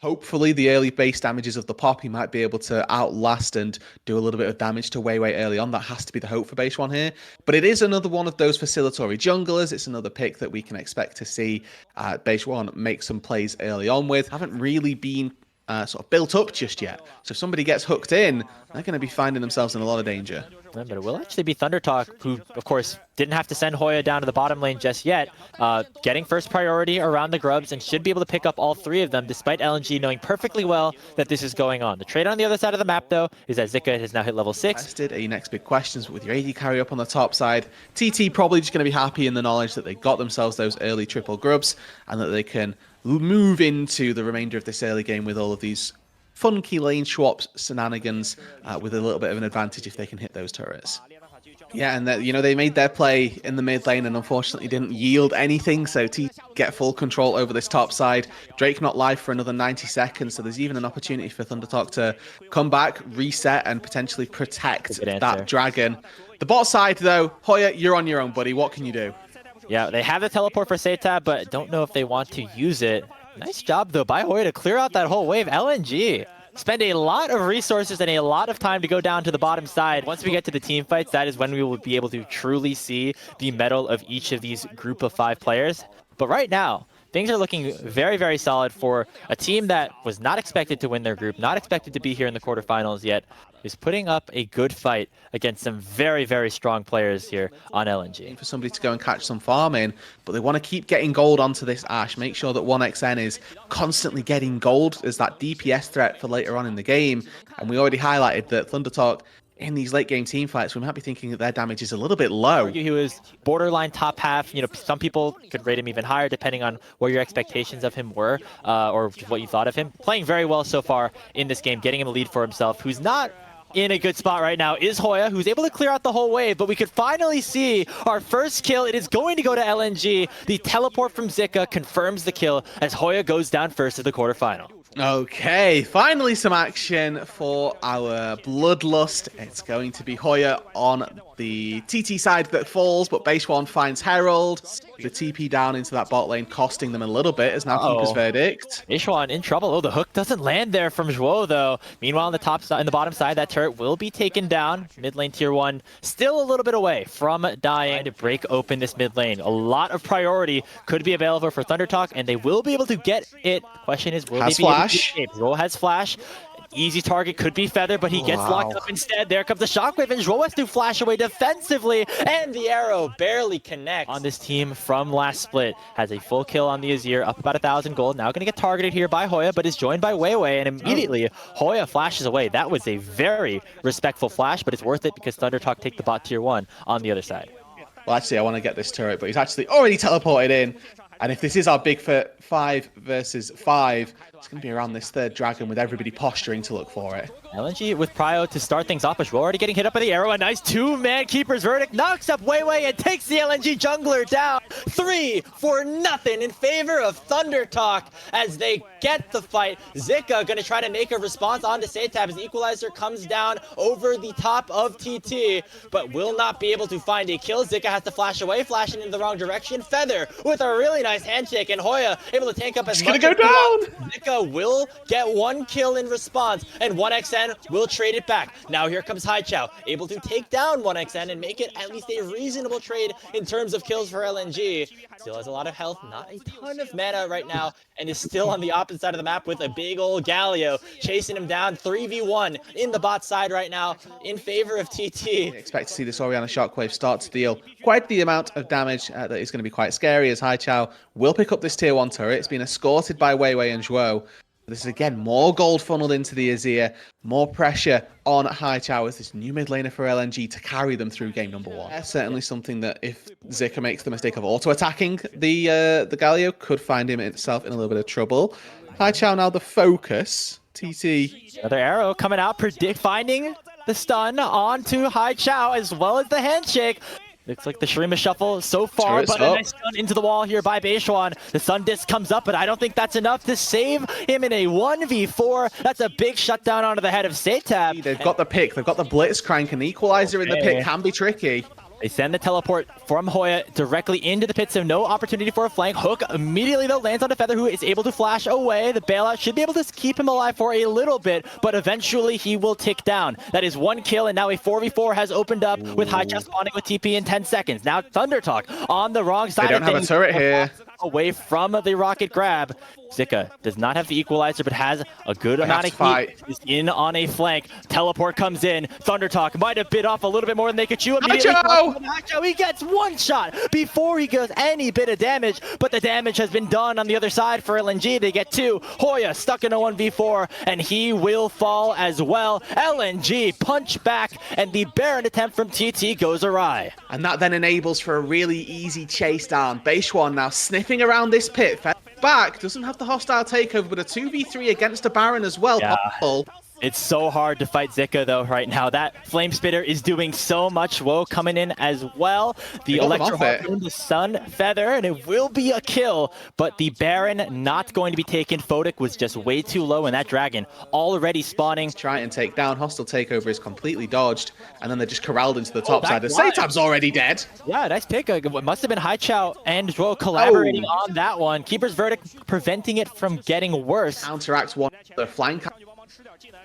Hopefully, the early base damages of the Poppy might be able to outlast and do a little bit of damage to Wei early on. That has to be the hope for base one here. But it is another one of those facilitatory junglers. It's another pick that we can expect to see base one make some plays early on with. Haven't really been sort of built up just yet. So if somebody gets hooked in, they're going to be finding themselves in a lot of danger. But it will actually be ThunderTalk, who, of course, didn't have to send Hoya down to the bottom lane just yet, getting first priority around the grubs and should be able to pick up all three of them, despite LNG knowing perfectly well that this is going on. The trade on the other side of the map, though, is that Zika has now hit level 6. Tested a next big questions with your AD carry up on the top side. TT probably just going to be happy in the knowledge that they got themselves those early triple grubs and that they can move into the remainder of this early game with all of these funky lane swaps, shenanigans, with a little bit of an advantage if they can hit those turrets. Yeah, and they made their play in the mid lane and unfortunately didn't yield anything, so T get full control over this top side. Drake not live for another 90 seconds, so there's even an opportunity for ThunderTalk to come back, reset, and potentially protect that dragon. The bot side, though, Hoya, you're on your own, buddy. What can you do? Yeah, they have the teleport for Setab, but don't know if they want to use it. Nice job, though, by Hoya to clear out that whole wave. LNG spend a lot of resources and a lot of time to go down to the bottom side. Once we get to the team fights, that is when we will be able to truly see the mettle of each of these group of 5 players. But right now, things are looking very, very solid for a team that was not expected to win their group, not expected to be here in the quarterfinals yet, is putting up a good fight against some very, very strong players here on LNG. For somebody to go and catch some farm in, but they want to keep getting gold onto this Ashe, make sure that 1xN is constantly getting gold as that DPS threat for later on in the game. And we already highlighted that ThunderTalk, in these late game team fights, we might be thinking that their damage is a little bit low. He was borderline top half. Some people could rate him even higher depending on what your expectations of him were, or what you thought of him. Playing very well so far in this game, getting him a lead for himself. Who's not in a good spot right now is Hoya, who's able to clear out the whole wave, but we could finally see our first kill. It is going to go to LNG. The teleport from Zika confirms the kill as Hoya goes down first to the quarterfinal. Okay, finally some action for our Bloodlust. It's going to be Hoya on the TT side that falls, but base one finds Herald. The TP down into that bot lane, costing them a little bit, is now Keeper's Verdict. Base one in trouble. Oh, the hook doesn't land there from Zhuo, though. Meanwhile, on the top side, in the bottom side, that turret will be taken down. Mid lane tier 1, still a little bit away from dying to break open this mid lane. A lot of priority could be available for ThunderTalk, and they will be able to get it. Question is, will they be able to escape? Zhuo has flash. Easy target could be Feather, but he gets locked up instead. There comes the Shockwave, and Zhuo has to flash away defensively, and the arrow barely connects. On this team from last split, has a full kill on the Azir, up about 1,000 gold. Now going to get targeted here by Hoya, but is joined by Wei, and immediately Hoya flashes away. That was a very respectful flash, but it's worth it because ThunderTalk take the bot tier 1 on the other side. Well, actually, I want to get this turret, but he's actually already teleported in. And if this is our big 5 versus 5, it's going to be around this third dragon with everybody posturing to look for it. LNG with Prio to start things off, but we're already getting hit up by the arrow. A nice 2-man Keeper's Verdict knocks up Wei and takes the LNG jungler down 3-0 in favor of ThunderTalk as they get the fight. Zika going to try to make a response onto Setab as the equalizer comes down over the top of TT, but will not be able to find a kill. Zika has to flash away, flashing in the wrong direction. Feather with a really nice handshake, and Hoya able to tank up as much. It's gonna go down! Zika will get 1 kill in response, and 1xN will trade it back. Now here comes Haichao, able to take down 1xN and make it at least a reasonable trade in terms of kills for LNG. Still has a lot of health, not a ton of mana right now, and is still on the opposite side of the map with a big old Galio chasing him down. 3v1 in the bot side right now in favor of TT. Expect to see this Orianna Shockwave start to deal quite the amount of damage that is going to be quite scary as Haichao will pick up this tier 1 turret. It's been escorted by Wei and Zhuo. This is again more gold funneled into the Azir, more pressure on Haichao as this new mid laner for LNG to carry them through game number 1. Certainly something that if Zika makes the mistake of auto-attacking the Galio, could find him itself in a little bit of trouble. Haichao now the focus. TT. Another arrow coming out, finding the stun onto Haichao as well as the handshake. Looks like the Shurima shuffle so far, but a nice stun into the wall here by Beishuan. The Sun Disc comes up, but I don't think that's enough to save him in a 1v4. That's a big shutdown onto the head of Setab. They've got the pick, they've got the Blitzcrank, and the Equalizer in the pick can be tricky. They send the teleport from Hoya directly into the pit, so no opportunity for a flank. Hook immediately, though, lands on a Feather, who is able to flash away. The bailout should be able to keep him alive for a little bit, but eventually he will tick down. That is 1 kill, and now a 4v4 has opened up with Haicha spawning with TP in 10 seconds. Now ThunderTalk on the wrong side. They don't have a turret here. Away from the rocket grab. Zika does not have the equalizer, but has a good amount of heat. Is in on a flank. Teleport comes in. ThunderTalk might have bit off a little bit more than they could chew. Nacho! He gets one shot before he goes any bit of damage, but the damage has been done on the other side for LNG. They get 2. Hoya stuck in a 1v4, and he will fall as well. LNG punch back, and the Baron attempt from TT goes awry. And that then enables for a really easy chase down. Beishwan now sniffing around this pit. Back, doesn't have the hostile takeover, but a 2v3 against a Baron as well. Yeah. It's so hard to fight Zika, though, right now. That Flame Spitter is doing so much. Woe coming in as well. The Electro in the Sun Feather, and it will be a kill, but the Baron not going to be taken. Photic was just way too low, and that Dragon already spawning. Try and take down. Hostile takeover is completely dodged, and then they're just corralled into the top side. The Satab's already dead. Yeah, nice pick. It must have been Haichao and Woe collaborating on that one. Keeper's Verdict preventing it from getting worse. Counteracts one. The flank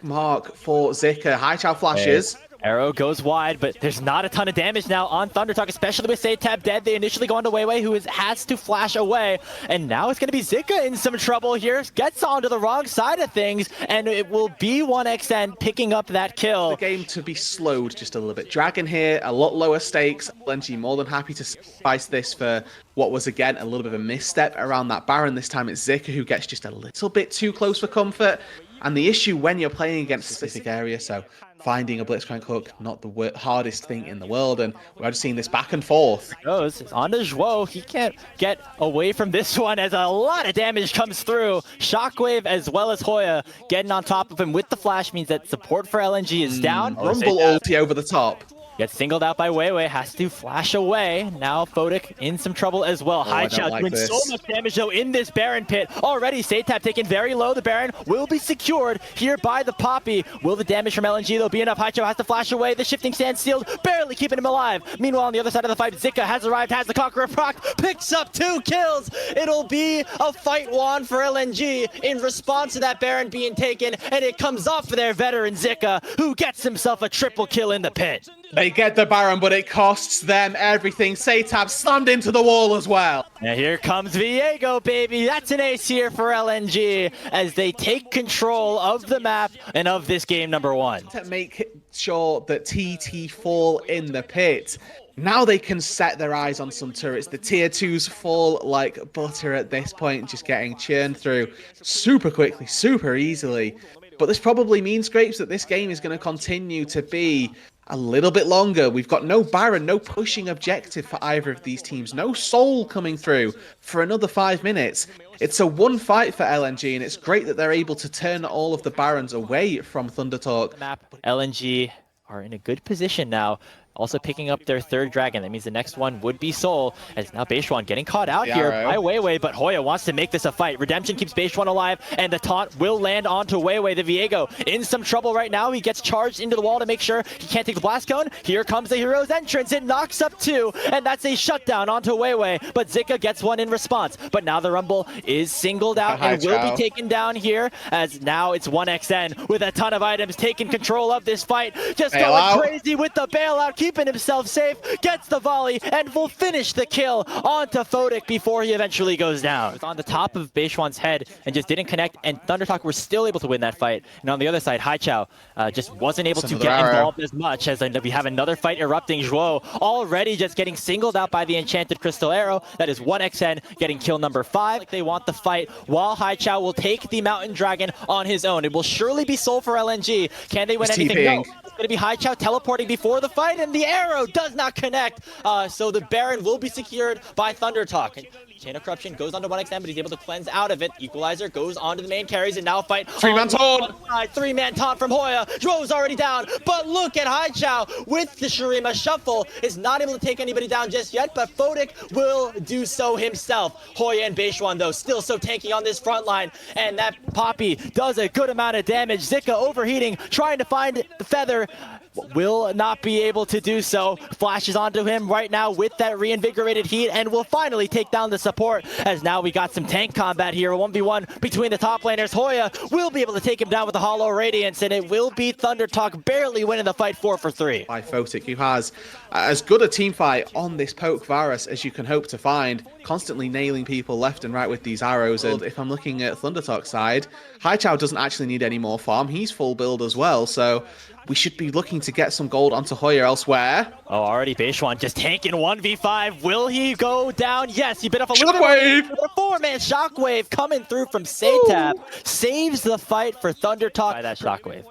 mark for Zika. Haichao flashes. Arrow goes wide, but there's not a ton of damage now on ThunderTalk, especially with Satab dead. They initially go on to Weiwei, who has to flash away, and now it's going to be Zika in some trouble here. Gets onto the wrong side of things, and it will be 1xN picking up that kill. The game to be slowed just a little bit. Dragon here, a lot lower stakes. LNG more than happy to sacrifice this for what was, again, a little bit of a misstep around that Baron. This time it's Zika who gets just a little bit too close for comfort. And the issue when you're playing against a specific area, so finding a Blitzcrank hook, not the hardest thing in the world, and we're just seeing this back and forth. Goes on to Zhuo. He can't get away from this one as a lot of damage comes through. Shockwave as well as Hoya getting on top of him with the flash means that support for LNG is down. Rumble ulti over the top. Gets singled out by Weiwei, has to flash away. Now Photic in some trouble as well. Haichao doing so much damage though in this Baron pit. Already Satab taken very low. The Baron will be secured here by the Poppy. Will the damage from LNG though be enough? Haichao has to flash away. The shifting sand sealed, barely keeping him alive. Meanwhile, on the other side of the fight, Zika has arrived, has the Conqueror proc, picks up 2 kills. It'll be a fight won for LNG in response to that Baron being taken, and it comes off for their veteran Zika, who gets himself a triple kill in the pit. They get the Baron, but it costs them everything. Satab slammed into the wall as well. And here comes Viego, baby. That's an ace here for LNG as they take control of the map and of this game number 1. To make sure that TT fall in the pit. Now they can set their eyes on some turrets. The tier 2s fall like butter at this point, just getting churned through super quickly, super easily. But this probably means, Grapes, that this game is going to continue to be a little bit longer. We've got no Baron, no pushing objective for either of these teams. No Soul coming through for another 5 minutes. It's a one fight for LNG, and it's great that they're able to turn all of the Barons away from ThunderTalk. LNG are in a good position now. Also picking up their 3rd Dragon. That means the next one would be Soul. As now Beishwan getting caught out here by Weiwei, but Hoya wants to make this a fight. Redemption keeps Beishwan alive, and the taunt will land onto Weiwei. The Viego in some trouble right now. He gets charged into the wall to make sure he can't take the blast cone. Here comes the hero's entrance. It knocks up 2, and that's a shutdown onto Weiwei, but Zika gets one in response. But now the Rumble is singled out and will be taken down here, as now it's 1xN with a ton of items taking control of this fight. Just going crazy with the bailout, keeping himself safe, gets the volley, and will finish the kill onto Photic before he eventually goes down. It's on the top of Beishwan's head and just didn't connect, and ThunderTalk were still able to win that fight. And on the other side, Haichao just wasn't able to get involved as much, as we have another fight erupting. Zhuo already just getting singled out by the Enchanted Crystal Arrow. That is 1xN getting kill number 5. They want the fight, while Haichao will take the Mountain Dragon on his own. It will surely be Soul for LNG. Can they win anything? No. It's going to be Haichao teleporting before the fight, and the arrow does not connect. So the Baron will be secured by ThunderTalk. Chain of Corruption goes onto 1xN, but he's able to cleanse out of it. Equalizer goes onto the main carries, and now fight. 3-man taunt! 3-man taunt from Hoya. Zhuo's already down, but look at Haichao with the Shurima Shuffle. Is not able to take anybody down just yet, but Photic will do so himself. Hoya and Beishwan, though, still so tanky on this front line, and that Poppy does a good amount of damage. Zika overheating, trying to find the feather. Will not be able to do so. Flashes onto him right now with that reinvigorated heat and will finally take down the support, as now we got some tank combat here. A 1v1 between the top laners. Hoya will be able to take him down with the Hollow Radiance, and it will be ThunderTalk barely winning the fight 4-3. By Photic, who has as good a team fight on this Poke Varus as you can hope to find, constantly nailing people left and right with these arrows. And if I'm looking at ThunderTalk's side, Haichao doesn't actually need any more farm. He's full build as well, so we should be looking to get some gold onto Hoya elsewhere. Oh, already Beishuan just tanking 1v5. Will he go down? Yes, he bit off a little Shockwave! bit. A 4-man Shockwave coming through from Saytab. Saves the fight for ThunderTalk by that Shockwave.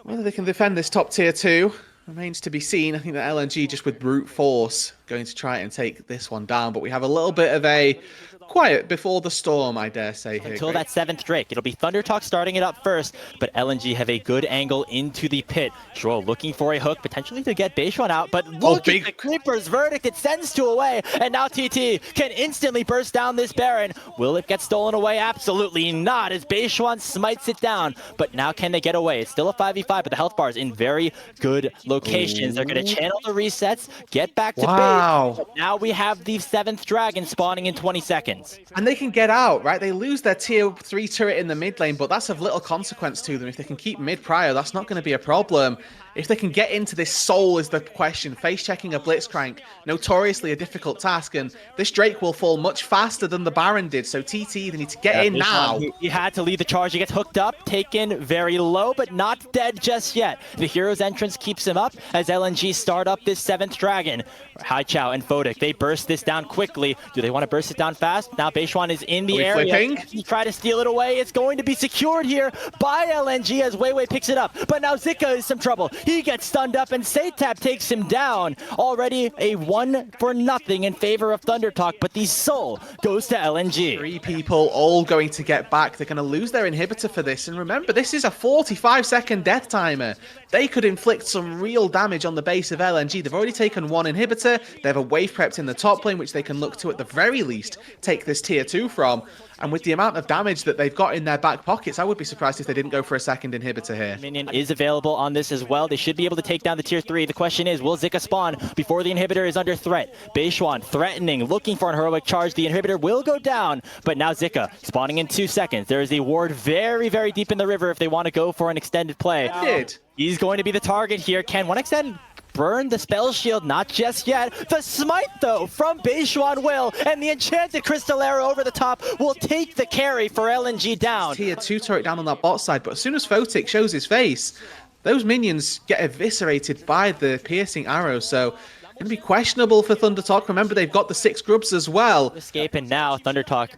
Whether they can defend this top tier 2 remains to be seen. I think that LNG just with brute force going to try and take this one down, but we have a little bit of a quiet before the storm, I dare say here. Until that 7th Drake. It'll be ThunderTalk starting it up first, but LNG have a good angle into the pit. Joel looking for a hook, potentially to get Beishuan out, but look at the Creeper's verdict. It sends 2 away, and now TT can instantly burst down this Baron. Will it get stolen away? Absolutely not, as Beishuan smites it down, but now can they get away? It's still a 5v5, but the health bar is in very good locations. They're going to channel the resets, get back to base. But now we have the 7th dragon spawning in 20 seconds. And they can get out, right? They lose their tier 3 turret in the mid lane, but that's of little consequence to them. If they can keep mid prio, that's not going to be a problem. If they can get into this soul is the question. Face checking a Blitzcrank, notoriously a difficult task, and this Drake will fall much faster than the Baron did, so TT, they need to get in now. He had to lead the charge. He gets hooked up, taken very low, but not dead just yet. The hero's entrance keeps him up as LNG start up this 7th dragon. Haichao and Photic, they burst this down quickly. Do they want to burst it down fast? Now Beishuan is in the area. Flipping? He tried to steal it away. It's going to be secured here by LNG as Weiwei picks it up, but now Zika is some trouble. He gets stunned up and Saytab takes him down. Already a 1-0 in favor of ThunderTalk, but the soul goes to LNG. 3 people all going to get back. They're going to lose their inhibitor for this. And remember, this is a 45-second death timer. They could inflict some real damage on the base of LNG. They've already taken 1 inhibitor. They have a wave prepped in the top lane, which they can look to at the very least take this tier 2 from. And with the amount of damage that they've got in their back pockets, I would be surprised if they didn't go for a 2nd inhibitor here. Minion is available on this as well. They should be able to take down the tier 3. The question is, will Zika spawn before the inhibitor is under threat? Beishuan threatening, looking for an heroic charge. The inhibitor will go down, but now Zika spawning in 2 seconds. There is a ward very, very deep in the river if they want to go for an extended play. He's going to be the target here. Can 1xN burn the spell shield? Not just yet. The smite, though, from Beishuan will, and the enchanted crystal arrow over the top will take the carry for LNG down. Tier 2 turret down on that bot side, but as soon as Photic shows his face, those minions get eviscerated by the piercing arrow, so going to be questionable for ThunderTalk. Remember, they've got the 6 grubs as well. Escape, and now ThunderTalk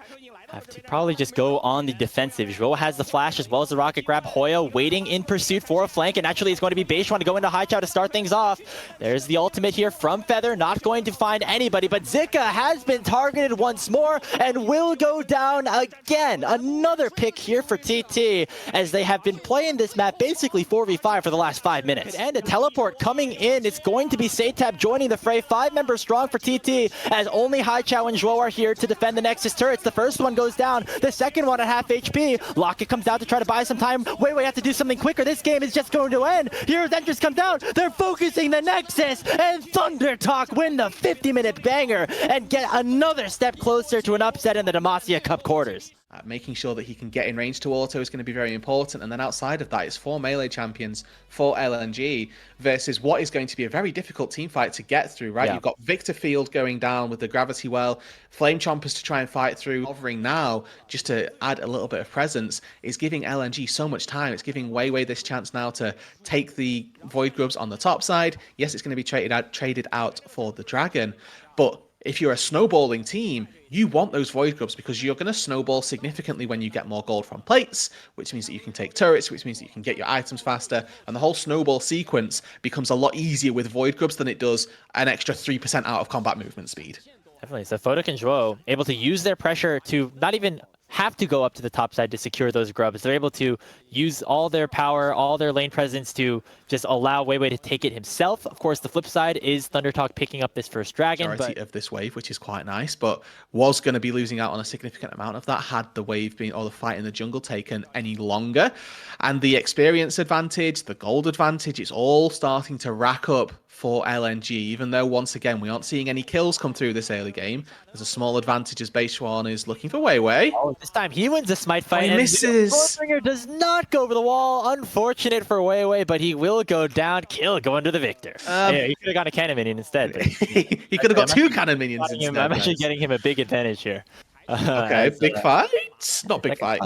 have to probably just go on the defensive. Zhuo has the flash as well as the rocket grab. Hoya waiting in pursuit for a flank, and actually it's going to be Beishuan to go into Haichao to start things off. There's the ultimate here from Feather, not going to find anybody, but Zika has been targeted once more and will go down again. Another pick here for TT, as they have been playing this map basically 4v5 for the last 5 minutes. And a teleport coming in. It's going to be Saytab joining the fray. 5 members strong for TT, as only Haichao and Zhuo are here to defend the Nexus turrets. The first one goes down, the second one at half HP. Locket comes out to try to buy some time. Weiwei have to do something quicker. This game is just going to end. Hero's entrance comes down. They're focusing the Nexus, and ThunderTalk win the 50-minute banger and get another step closer to an upset in the Demacia Cup quarters. Making sure that he can get in range to auto is going to be very important. And then outside of that, it's 4 melee champions for LNG versus what is going to be a very difficult team fight to get through, right? Yeah. You've got Victor Field going down with the Gravity Well, Flame Chompers to try and fight through. Hovering now, just to add a little bit of presence, is giving LNG so much time. It's giving Weiwei this chance now to take the Void Grubs on the top side. Yes, it's going to be traded out for the Dragon, but if you're a snowballing team, you want those Void Grubs because you're going to snowball significantly when you get more gold from plates, which means that you can take turrets, which means that you can get your items faster, and the whole snowball sequence becomes a lot easier with Void Grubs than it does an extra 3% out of combat movement speed. Definitely. So Photic and Zhuo able to use their pressure to not even have to go up to the top side to secure those grubs. They're able to use all their power, all their lane presence to just allow Weiwei to take it himself. Of course, the flip side is ThunderTalk picking up this first dragon. Majority of this wave, which is quite nice, but was going to be losing out on a significant amount of that had the wave been, or the fight in the jungle taken any longer. And the experience advantage, the gold advantage, it's all starting to rack up for LNG, even though once again we aren't seeing any kills come through this early game. There's a small advantage as Beishwan is looking for Weiwei. Oh, this time he wins a smite fight. He misses. Stormbringer does not go over the wall. Unfortunate for Weiwei, but he will go down. Kill going to the victor. Yeah, he could have got a cannon minion instead. He could have got two cannon minions instead. I'm actually getting him a big advantage here. Okay, big fight. Not big fight.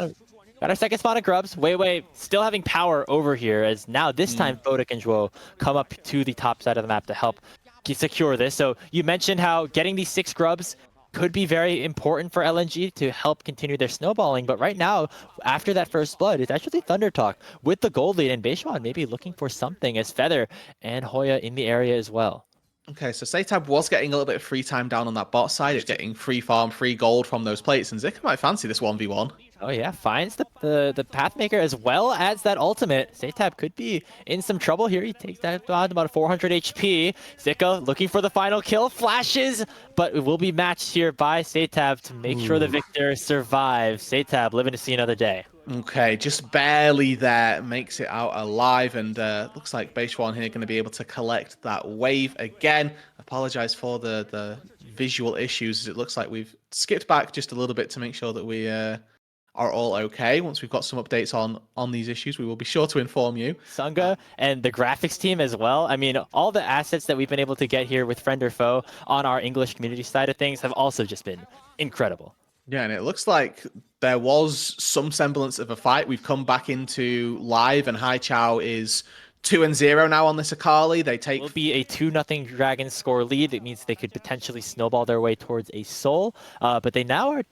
Got our second spawn of grubs. Weiwei still having power over here, as now this time Bodak and Zhuo come up to the top side of the map to help secure this. So you mentioned how getting these 6 grubs could be very important for LNG to help continue their snowballing, but right now, after that first blood, it's actually ThunderTalk with the gold lead, and Beishwan maybe looking for something as Feather and Hoya in the area as well. Okay, so Satab was getting a little bit of free time down on that bot side. He's getting free farm, free gold from those plates, and Zika might fancy this 1v1. Oh yeah, finds the Pathmaker as well as that ultimate. Satab could be in some trouble here. He takes that down to about 400 HP. Zika looking for the final kill, flashes, but it will be matched here by Satab to make sure the victor survives. Satab living to see another day. Okay, just barely there, makes it out alive, and looks like Beishwan here going to be able to collect that wave again. Apologize for the visual issues. It looks like we've skipped back just a little bit to make sure that we are all okay. Once we've got some updates on these issues, we will be sure to inform you. Sunga and the graphics team as well. I mean, all the assets that we've been able to get here with Friend or Foe on our English community side of things have also just been incredible. Yeah, and it looks like there was some semblance of a fight. We've come back into live, and Hai Chao is 2-0 now on this Akali. They take... It will be a 2-0 Dragon score lead. It means they could potentially snowball their way towards a soul. But they now are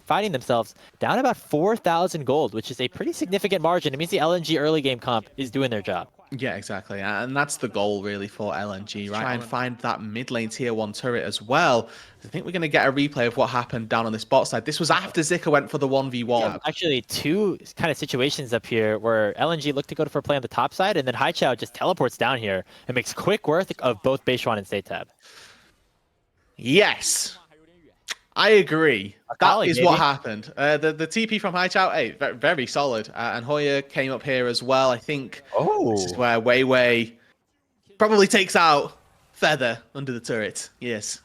finding themselves down about 4,000 gold, which is a pretty significant margin. It means the LNG early game comp is doing their job. Yeah, exactly. And that's the goal, really, for LNG, right? Try and find that mid lane tier 1 turret as well. I think we're going to get a replay of what happened down on this bot side. This was after Zika went for the 1v1. Yeah, actually, 2 kind of situations up here where LNG looked to go for play on the top side, and then Hai Chao just teleports down here and makes quick work of both Beishwan and Satab. Yes. I agree. That is what happened. The TP from Hai Chao, hey, very solid. And Hoya came up here as well. I think this is where Weiwei probably takes out Feather under the turret. Yes.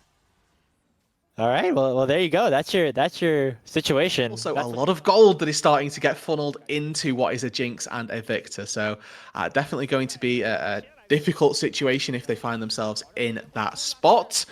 All right. Well, there you go. That's your situation. Also, a lot of gold that is starting to get funneled into what is a Jinx and a Victor. So definitely going to be a difficult situation if they find themselves in that spot.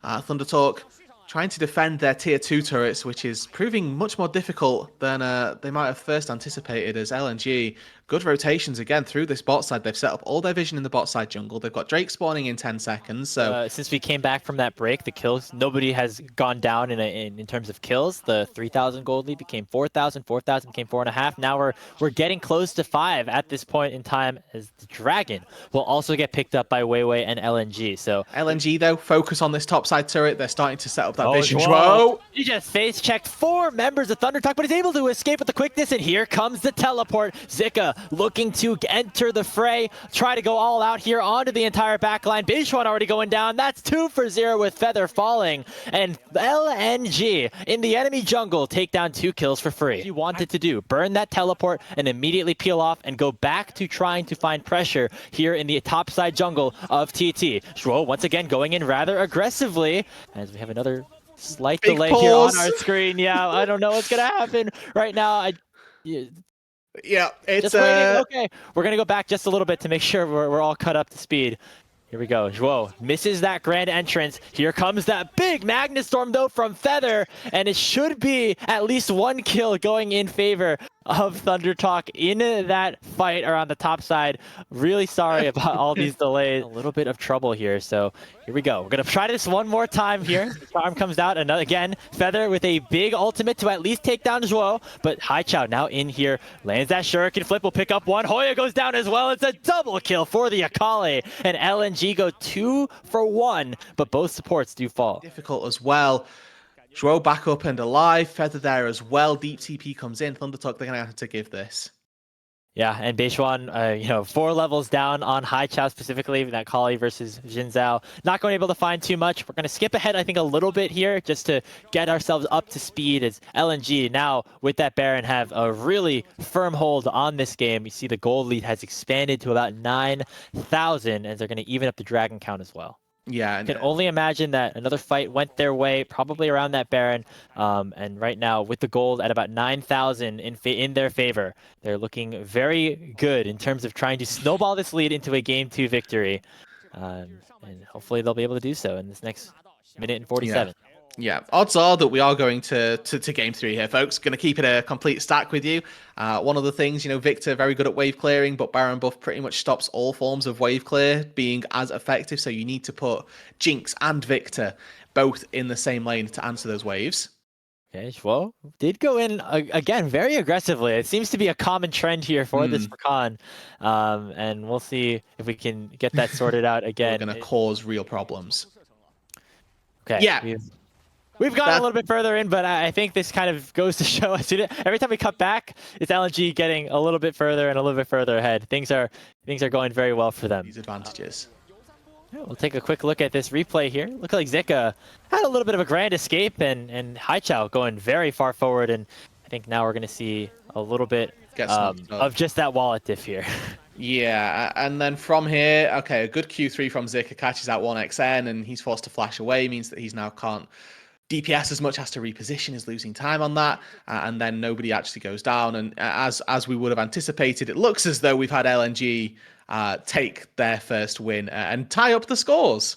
ThunderTalk trying to defend their tier 2 turrets, which is proving much more difficult than they might have first anticipated, as LNG, good rotations again through this bot side. They've set up all their vision in the bot side jungle. They've got Drake spawning in 10 seconds. So since we came back from that break, the kills, nobody has gone down in terms of kills. The 3,000 gold lead became 4,000, 4,000 became 4.5. Now we're getting close to 5 at this point in time, as the Dragon will also get picked up by Weiwei and LNG. So LNG, though, focus on this top side turret. They're starting to set up that vision. Whoa. He just face checked 4 members of ThunderTalk, but he's able to escape with the quickness, and here comes the teleport. Zika looking to enter the fray, try to go all out here onto the entire backline. Beishwan already going down. That's 2 for 0 with Feather falling, and LNG in the enemy jungle take down 2 kills for free. He wanted to do, burn that teleport and immediately peel off and go back to trying to find pressure here in the top side jungle of TT. Zhuo once again going in rather aggressively, as we have another slight delay here on our screen. Yeah, I don't know what's gonna happen right now. Yeah, it's just waiting. Okay, we're gonna go back just a little bit to make sure we're all cut up to speed. Here we go. Zhuo misses that grand entrance. Here comes that big Magnus Storm, though, from Feather, and it should be at least 1 kill going in favor of ThunderTalk in that fight around the top side. Really sorry about all these delays. A little bit of trouble here, so here we go. We're going to try this one more time here. The charm comes out, and again, Feather with a big ultimate to at least take down Zhuo, but Hai Chao now in here, lands that shuriken flip, will pick up 1. Hoya goes down as well. It's a double kill for the Akali, and LNG go 2 for 1, but both supports do fall. Difficult as well. Zhuo back up and alive. Feather there as well. Deep TP comes in. ThunderTalk, they're going to have to give this. Yeah, and Beishuan, you know, 4 levels down on Haichao specifically, that Kali versus Jin Zhao. Not going to be able to find too much. We're going to skip ahead, I think, a little bit here just to get ourselves up to speed as LNG now with that Baron have a really firm hold on this game. You see the gold lead has expanded to about 9,000 as they're going to even up the dragon count as well. Yeah, I can only imagine that another fight went their way, probably around that Baron. And right now, with the gold at about 9,000 in their favor, they're looking very good in terms of trying to snowball this lead into a Game 2 victory. And hopefully they'll be able to do so in this next minute and 47. Yeah, odds are that we are going to Game 3 here, folks. Going to keep it a complete stack with you. One of the things, you know, Victor, very good at wave clearing, but Baron buff pretty much stops all forms of wave clear being as effective, so you need to put Jinx and Victor both in the same lane to answer those waves. Okay, Zhuo did go in, again, very aggressively. It seems to be a common trend here for this Rakan. And we'll see if we can get that sorted out again. We're going to cause real problems. Okay. Yeah. We've gone a little bit further in, but I think this kind of goes to show us. Every time we cut back, it's LNG getting a little bit further and a little bit further ahead. Things are going very well for them. These advantages. We'll take a quick look at this replay here. Looks like Zika had a little bit of a grand escape, and Haichao going very far forward. And I think now we're going to see a little bit of just that wallet diff here. Yeah, and then from here, okay, a good Q3 from Zika catches out 1xN, and he's forced to flash away. Means that he's now can't DPS as much, has to reposition, is losing time on that, and then nobody actually goes down. And as we would have anticipated, it looks as though we've had LNG take their first win and tie up the scores.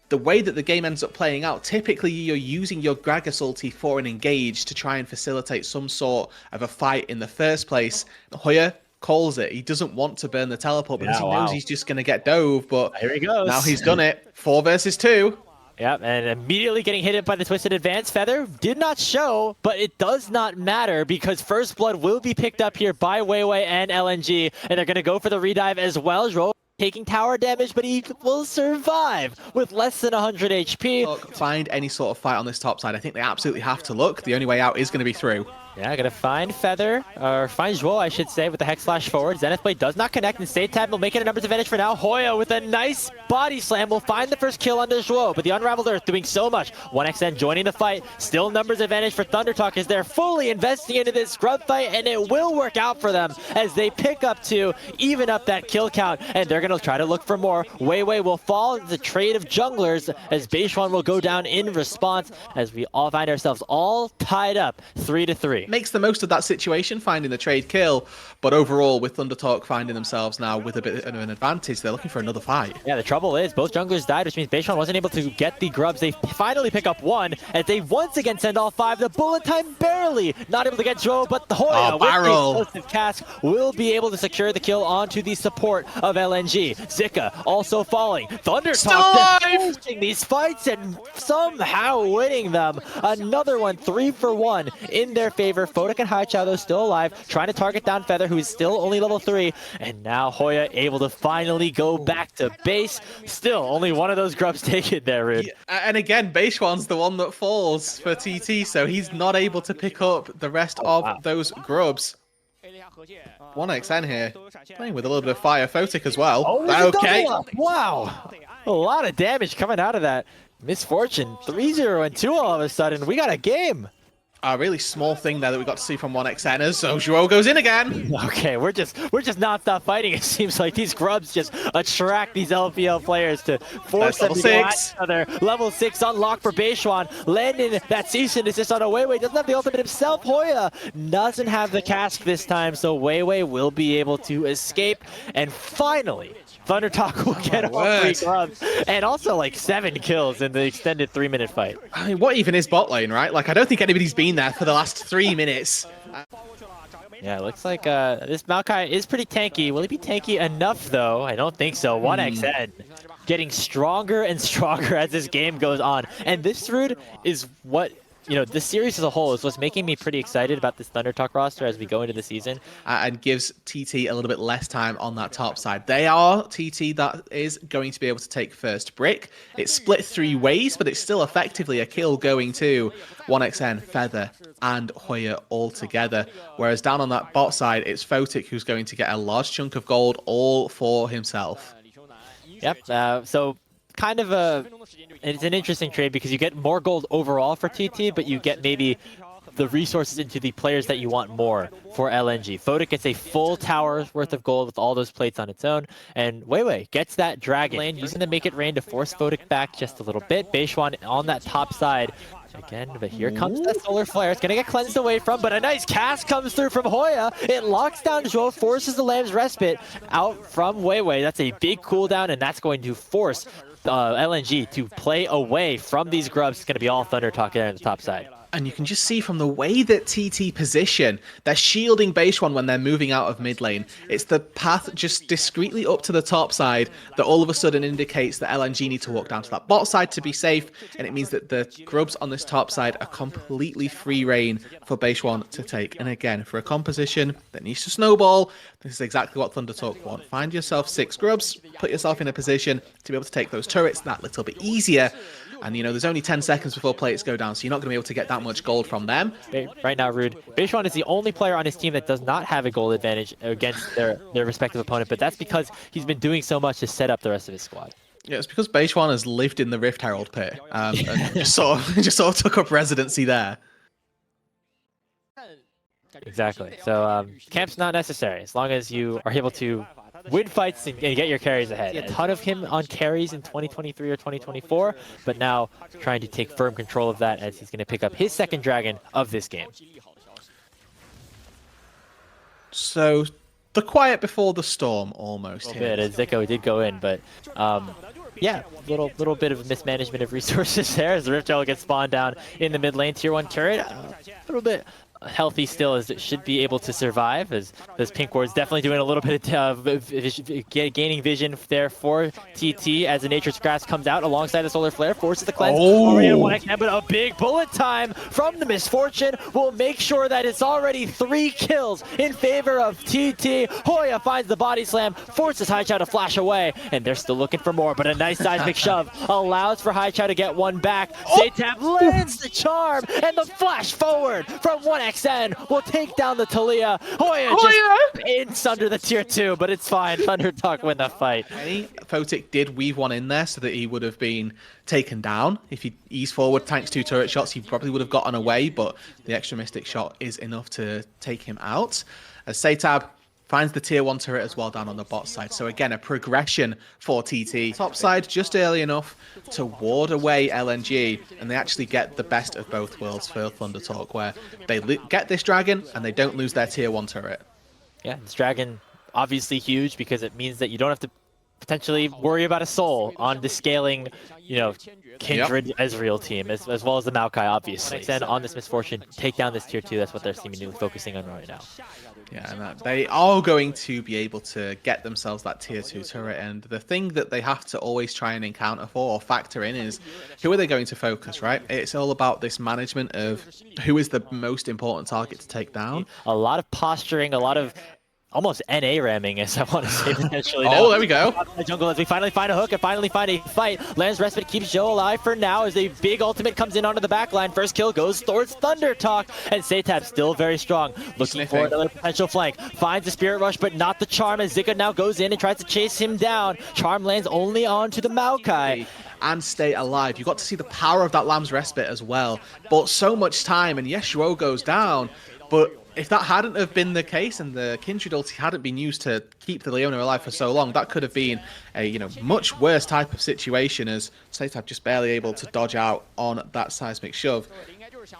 The way that the game ends up playing out, typically you're using your Gragas ulti for an engage to try and facilitate some sort of a fight in the first place. Hoya calls it. He doesn't want to burn the teleport because he knows he's just going to get dove, but here he goes. Now he's done it. 4 versus 2. Yep, and immediately getting hit by the Twisted Advance. Feather did not show, but it does not matter because First Blood will be picked up here by Weiwei and LNG, and they're going to go for the redive as well. Zhuo taking tower damage, but he will survive with less than 100 HP. Look, find any sort of fight on this top side. I think they absolutely have to look. The only way out is going to be through. Yeah, gonna find Feather, or find Zhuo, I should say, with the Hex Flash forward. Zenith Blade does not connect, and State Tab will make it a numbers advantage for now. Hoya with a nice body slam will find the first kill under Zhuo, but the Unraveled Earth doing so much. 1xN joining the fight, still numbers advantage for ThunderTalk as they're fully investing into this scrub fight, and it will work out for them as they pick up 2, even up that kill count, and they're gonna try to look for more. Weiwei will fall into the trade of junglers as Beishuan will go down in response as we all find ourselves all tied up 3-3. Makes the most of that situation, finding the trade kill, but overall with ThunderTalk finding themselves now with a bit of an advantage, they're looking for another fight. Yeah, the trouble is both junglers died, which means Beishuan wasn't able to get the grubs. They finally pick up 1 as they once again send all 5. The bullet time barely not able to get Zhuo, but the Hoya with the explosive cask will be able to secure the kill onto the support of LNG. Zika also falling. ThunderTalk finishing these fights and somehow winning them. Another one, 3 for 1 in their favor. Fodak and Haichao, though, still alive, trying to target down Feather, who is still only level 3. And now Hoya able to finally go back to base. Still, only one of those grubs taken there, Rude. Yeah, and again, Beishuan's the one that falls for TT, so he's not able to pick up the rest of those grubs. 1xN here, playing with a little bit of fire. Fodak as well. Okay. Wow. A lot of damage coming out of that. Misfortune. 3-0 and 2 all of a sudden. We got a game. A really small thing there that we got to see from 1xNers, so Zhuo goes in again. Okay, we're just non-stop fighting. It seems like these grubs just attract these LPL players to force them to go at each other. Level 6 unlocked for Beishuan. Landon that season is just on a Weiwei. Doesn't have the ultimate himself. Hoya doesn't have the cask this time, so Weiwei will be able to escape. And finally, ThunderTalk will get all 3 grubs and also like 7 kills in the extended 3-minute fight. I mean, what even is bot lane, right? Like, I don't think anybody's been there for the last 3 minutes. Yeah, it looks like this Maokai is pretty tanky. Will he be tanky enough, though? I don't think so. 1xN getting stronger and stronger as this game goes on. And this Rude is what you know, this series as a whole is what's making me pretty excited about this ThunderTalk roster as we go into the season. And gives TT a little bit less time on that top side. They are TT that is going to be able to take first brick. It's split 3 ways, but it's still effectively a kill going to 1xN, Feather, and Hoya all together. Whereas down on that bot side, it's Photic who's going to get a large chunk of gold all for himself. Yep, so kind of it's an interesting trade because you get more gold overall for TT, but you get maybe the resources into the players that you want more for LNG. Photic gets a full tower's worth of gold with all those plates on its own, and Weiwei gets that dragon lane, using the Make It Rain to force Photic back just a little bit. Beishwan on that top side again, but here comes that solar flare. It's gonna get cleansed away from, but a nice cast comes through from Hoya. It locks down Zhuo, forces the Lamb's Respite out from Weiwei. That's a big cooldown, and that's going to force LNG to play away from these grubs. It's gonna be all ThunderTalk there on the top side. And you can just see from the way that TT position, they're shielding Beishwan when they're moving out of mid lane. It's the path just discreetly up to the top side that all of a sudden indicates that LNG need to walk down to that bot side to be safe. And it means that the grubs on this top side are completely free reign for Beishwan to take. And again, for a composition that needs to snowball, this is exactly what ThunderTalk want. Find yourself 6 grubs, put yourself in a position to be able to take those turrets that little bit easier. And, you know, there's only 10 seconds before plates go down, so you're not going to be able to get that much gold from them. Right now, Rude, Beishwan is the only player on his team that does not have a gold advantage against their respective opponent, but that's because he's been doing so much to set up the rest of his squad. Yeah, it's because Beishwan has lived in the Rift Herald pit and just sort of took up residency there. Exactly. So camp's not necessary as long as you are able to win fights and get your carries ahead. A ton of him on carries in 2023 or 2024, but now trying to take firm control of that as he's going to pick up his second dragon of this game. So the quiet before the storm almost. A little bit, as Zico did go in, but yeah, little bit of mismanagement of resources there as the Rift Herald gets spawned down in the mid lane. Tier 1 turret, a little bit healthy still as it should be able to survive, as those pink wards definitely doing a little bit of gaining vision there for TT as the Nature's Grasp comes out alongside the Solar Flare, forces the cleanse. Already at 1xN, but a big bullet time from the Misfortune will make sure that it's already 3 kills in favor of TT. Hoya finds the body slam, forces Haichao to flash away, and they're still looking for more, but a nice seismic shove allows for Haichao to get one back. Zaytab lands the charm, and the flash forward from 1xN will take down the Talia. Hoya just ints under the tier 2, but it's fine. ThunderTalk win the fight. Photic did weave one in there so that he would have been taken down. If he eased forward, tanks 2 turret shots, he probably would have gotten away, but the extra Mystic shot is enough to take him out. As Zaytab finds the tier 1 turret as well down on the bot side. So again, a progression for TT. Top side just early enough to ward away LNG, and they actually get the best of both worlds for ThunderTalk, where they get this dragon and they don't lose their tier 1 turret. Yeah, this dragon obviously huge because it means that you don't have to potentially worry about a soul on the scaling, you know, Kindred Ezreal team, as well as the Maokai, obviously. Then on this Misfortune, take down this tier 2. That's what they're seemingly focusing on right now. Yeah, and they are going to be able to get themselves that tier 2 turret, and the thing that they have to always try and encounter for or factor in is who are they going to focus, right? It's all about this management of who is the most important target to take down. A lot of posturing, a lot of almost NA ramming, as I want to say potentially. Oh, there we go. The jungle as we finally find a hook and finally find a fight. Lamb's Respite keeps Joe alive for now as a big ultimate comes in onto the backline. First kill goes towards ThunderTalk, and Zaytab still very strong. Looking for another potential flank. Finds the Spirit Rush, but not the Charm, as Zika now goes in and tries to chase him down. Charm lands only onto the Maokai. And stay alive. You got to see the power of that Lamb's Respite as well. But so much time, and yes, Shuo goes down, but if that hadn't have been the case and the Kindred ulti hadn't been used to keep the Leona alive for so long, that could have been a, you know, much worse type of situation, as Zaytab just barely able to dodge out on that seismic shove.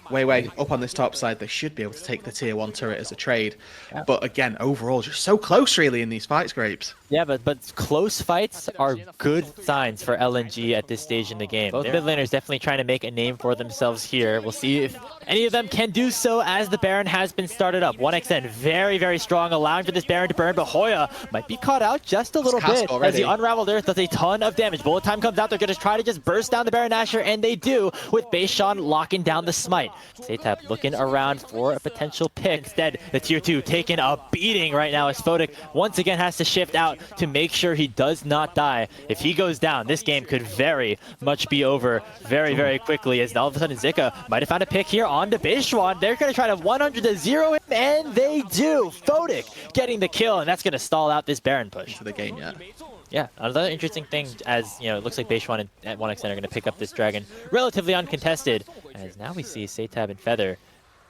Weiwei up on this top side, they should be able to take the tier 1 turret as a trade. Yeah. But again, overall, just so close really in these fights, Grapes. Yeah, but close fights are good signs for LNG at this stage in the game. Both mid laners definitely trying to make a name for themselves here. We'll see if any of them can do so as the Baron has been started up. 1xN very, very strong, allowing for this Baron to burn, but Hoya might be caught out just a little bit as the Unraveled Earth does a ton of damage. Bullet time comes out, they're going to try to just burst down the Baron Asher, and they do, with Beishwan locking down the smite. Smite. Saytab looking around for a potential pick. Instead, the tier 2 taking a beating right now as Photic once again has to shift out to make sure he does not die. If he goes down, this game could very much be over very quickly, as all of a sudden Zika might have found a pick here onto Beishwan. They're going to try to 100-0 him, and they do. Photic getting the kill, and that's going to stall out this Baron push. To the game, yeah. Yeah, another interesting thing, as you know, it looks like Beishwan at 1xN are going to pick up this dragon relatively uncontested, as now we see Saytab and Feather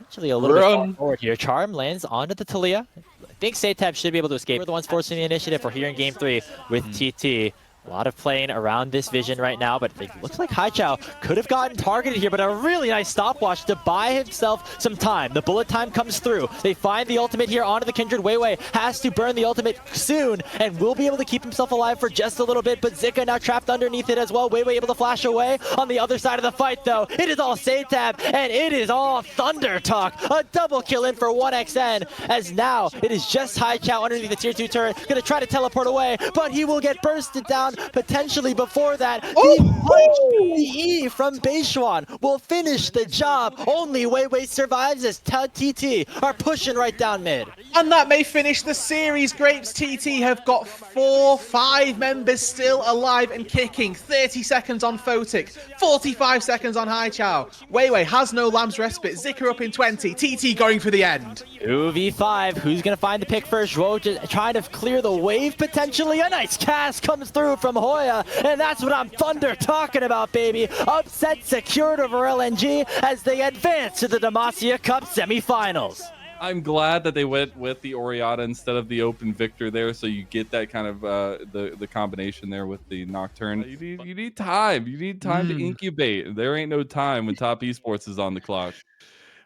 actually a little bit forward here. Charm lands onto the Talia. I think Saytab should be able to escape. We're the ones forcing the initiative. We're here in game 3 with TT. A lot of playing around this vision right now, but it looks like Haichao could have gotten targeted here, but a really nice stopwatch to buy himself some time. The bullet time comes through. They find the ultimate here onto the Kindred. Weiwei has to burn the ultimate soon and will be able to keep himself alive for just a little bit, but Zika now trapped underneath it as well. Weiwei able to flash away. On the other side of the fight, though, it is all Saytab, and it is all ThunderTalk. A double kill in for 1xN, as now it is just Haichao underneath the tier 2 turret. Gonna try to teleport away, but he will get bursted down. Potentially before that, the E from Beishwan will finish the job. Only Weiwei survives as TT are pushing right down mid. And that may finish the series. Grapes TT have got 5 members still alive and kicking. 30 seconds on Photic, 45 seconds on Haichao. Weiwei has no Lamb's Respite. Zika up in 20. TT going for the end. 2v5. Who's going to find the pick first? Zhuo just trying to clear the wave potentially. A nice cast comes through from Hoya, and that's what I'm Thunder talking about, baby. Upset secured over LNG as they advance to the Demacia Cup semifinals. I'm glad that they went with the Oriata instead of the Open Victor there, so you get that kind of the combination there with the Nocturne. You need time. You need time to incubate. There ain't no time when Top Esports is on the clock.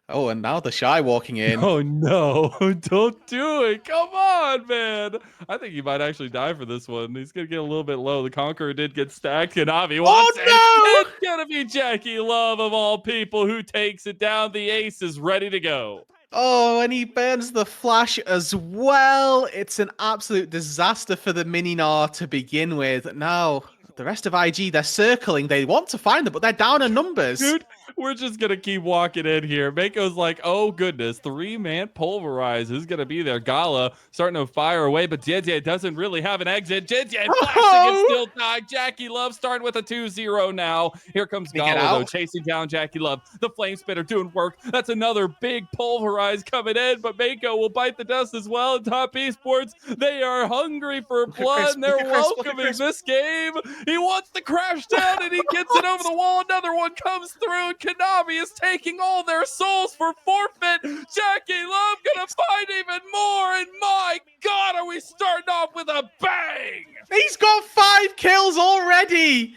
Oh, and now the Shy walking in. Oh no, don't do it. Come on, man. I think he might actually die for this one. He's going to get a little bit low. The Conqueror did get stacked, and Avi wants it. It's going to be Jackie Love, of all people, who takes it down. The ace is ready to go. Oh, and he burns the flash as well. It's an absolute disaster for the Mininar to begin with. Now, the rest of IG, they're circling. They want to find them, but they're down in numbers. Dude, we're just going to keep walking in here. Mako's like, oh, goodness. 3-man pulverize. Who's going to be there? Gala starting to fire away, but JJ doesn't really have an exit. JJ flashing and still die. Jackie Love starting with a 2-0 now. Here comes Gala, though, chasing down Jackie Love. The Flame Spitter doing work. That's another big pulverize coming in, but Mako will bite the dust as well. And Top Esports, they are hungry for blood, and they're welcoming this game. He wants to crash down, and he gets it over the wall. Another one comes through, and Konami is taking all their souls for forfeit. Jackie Love gonna find even more, and my God, are we starting off with a bang? He's got 5 kills already.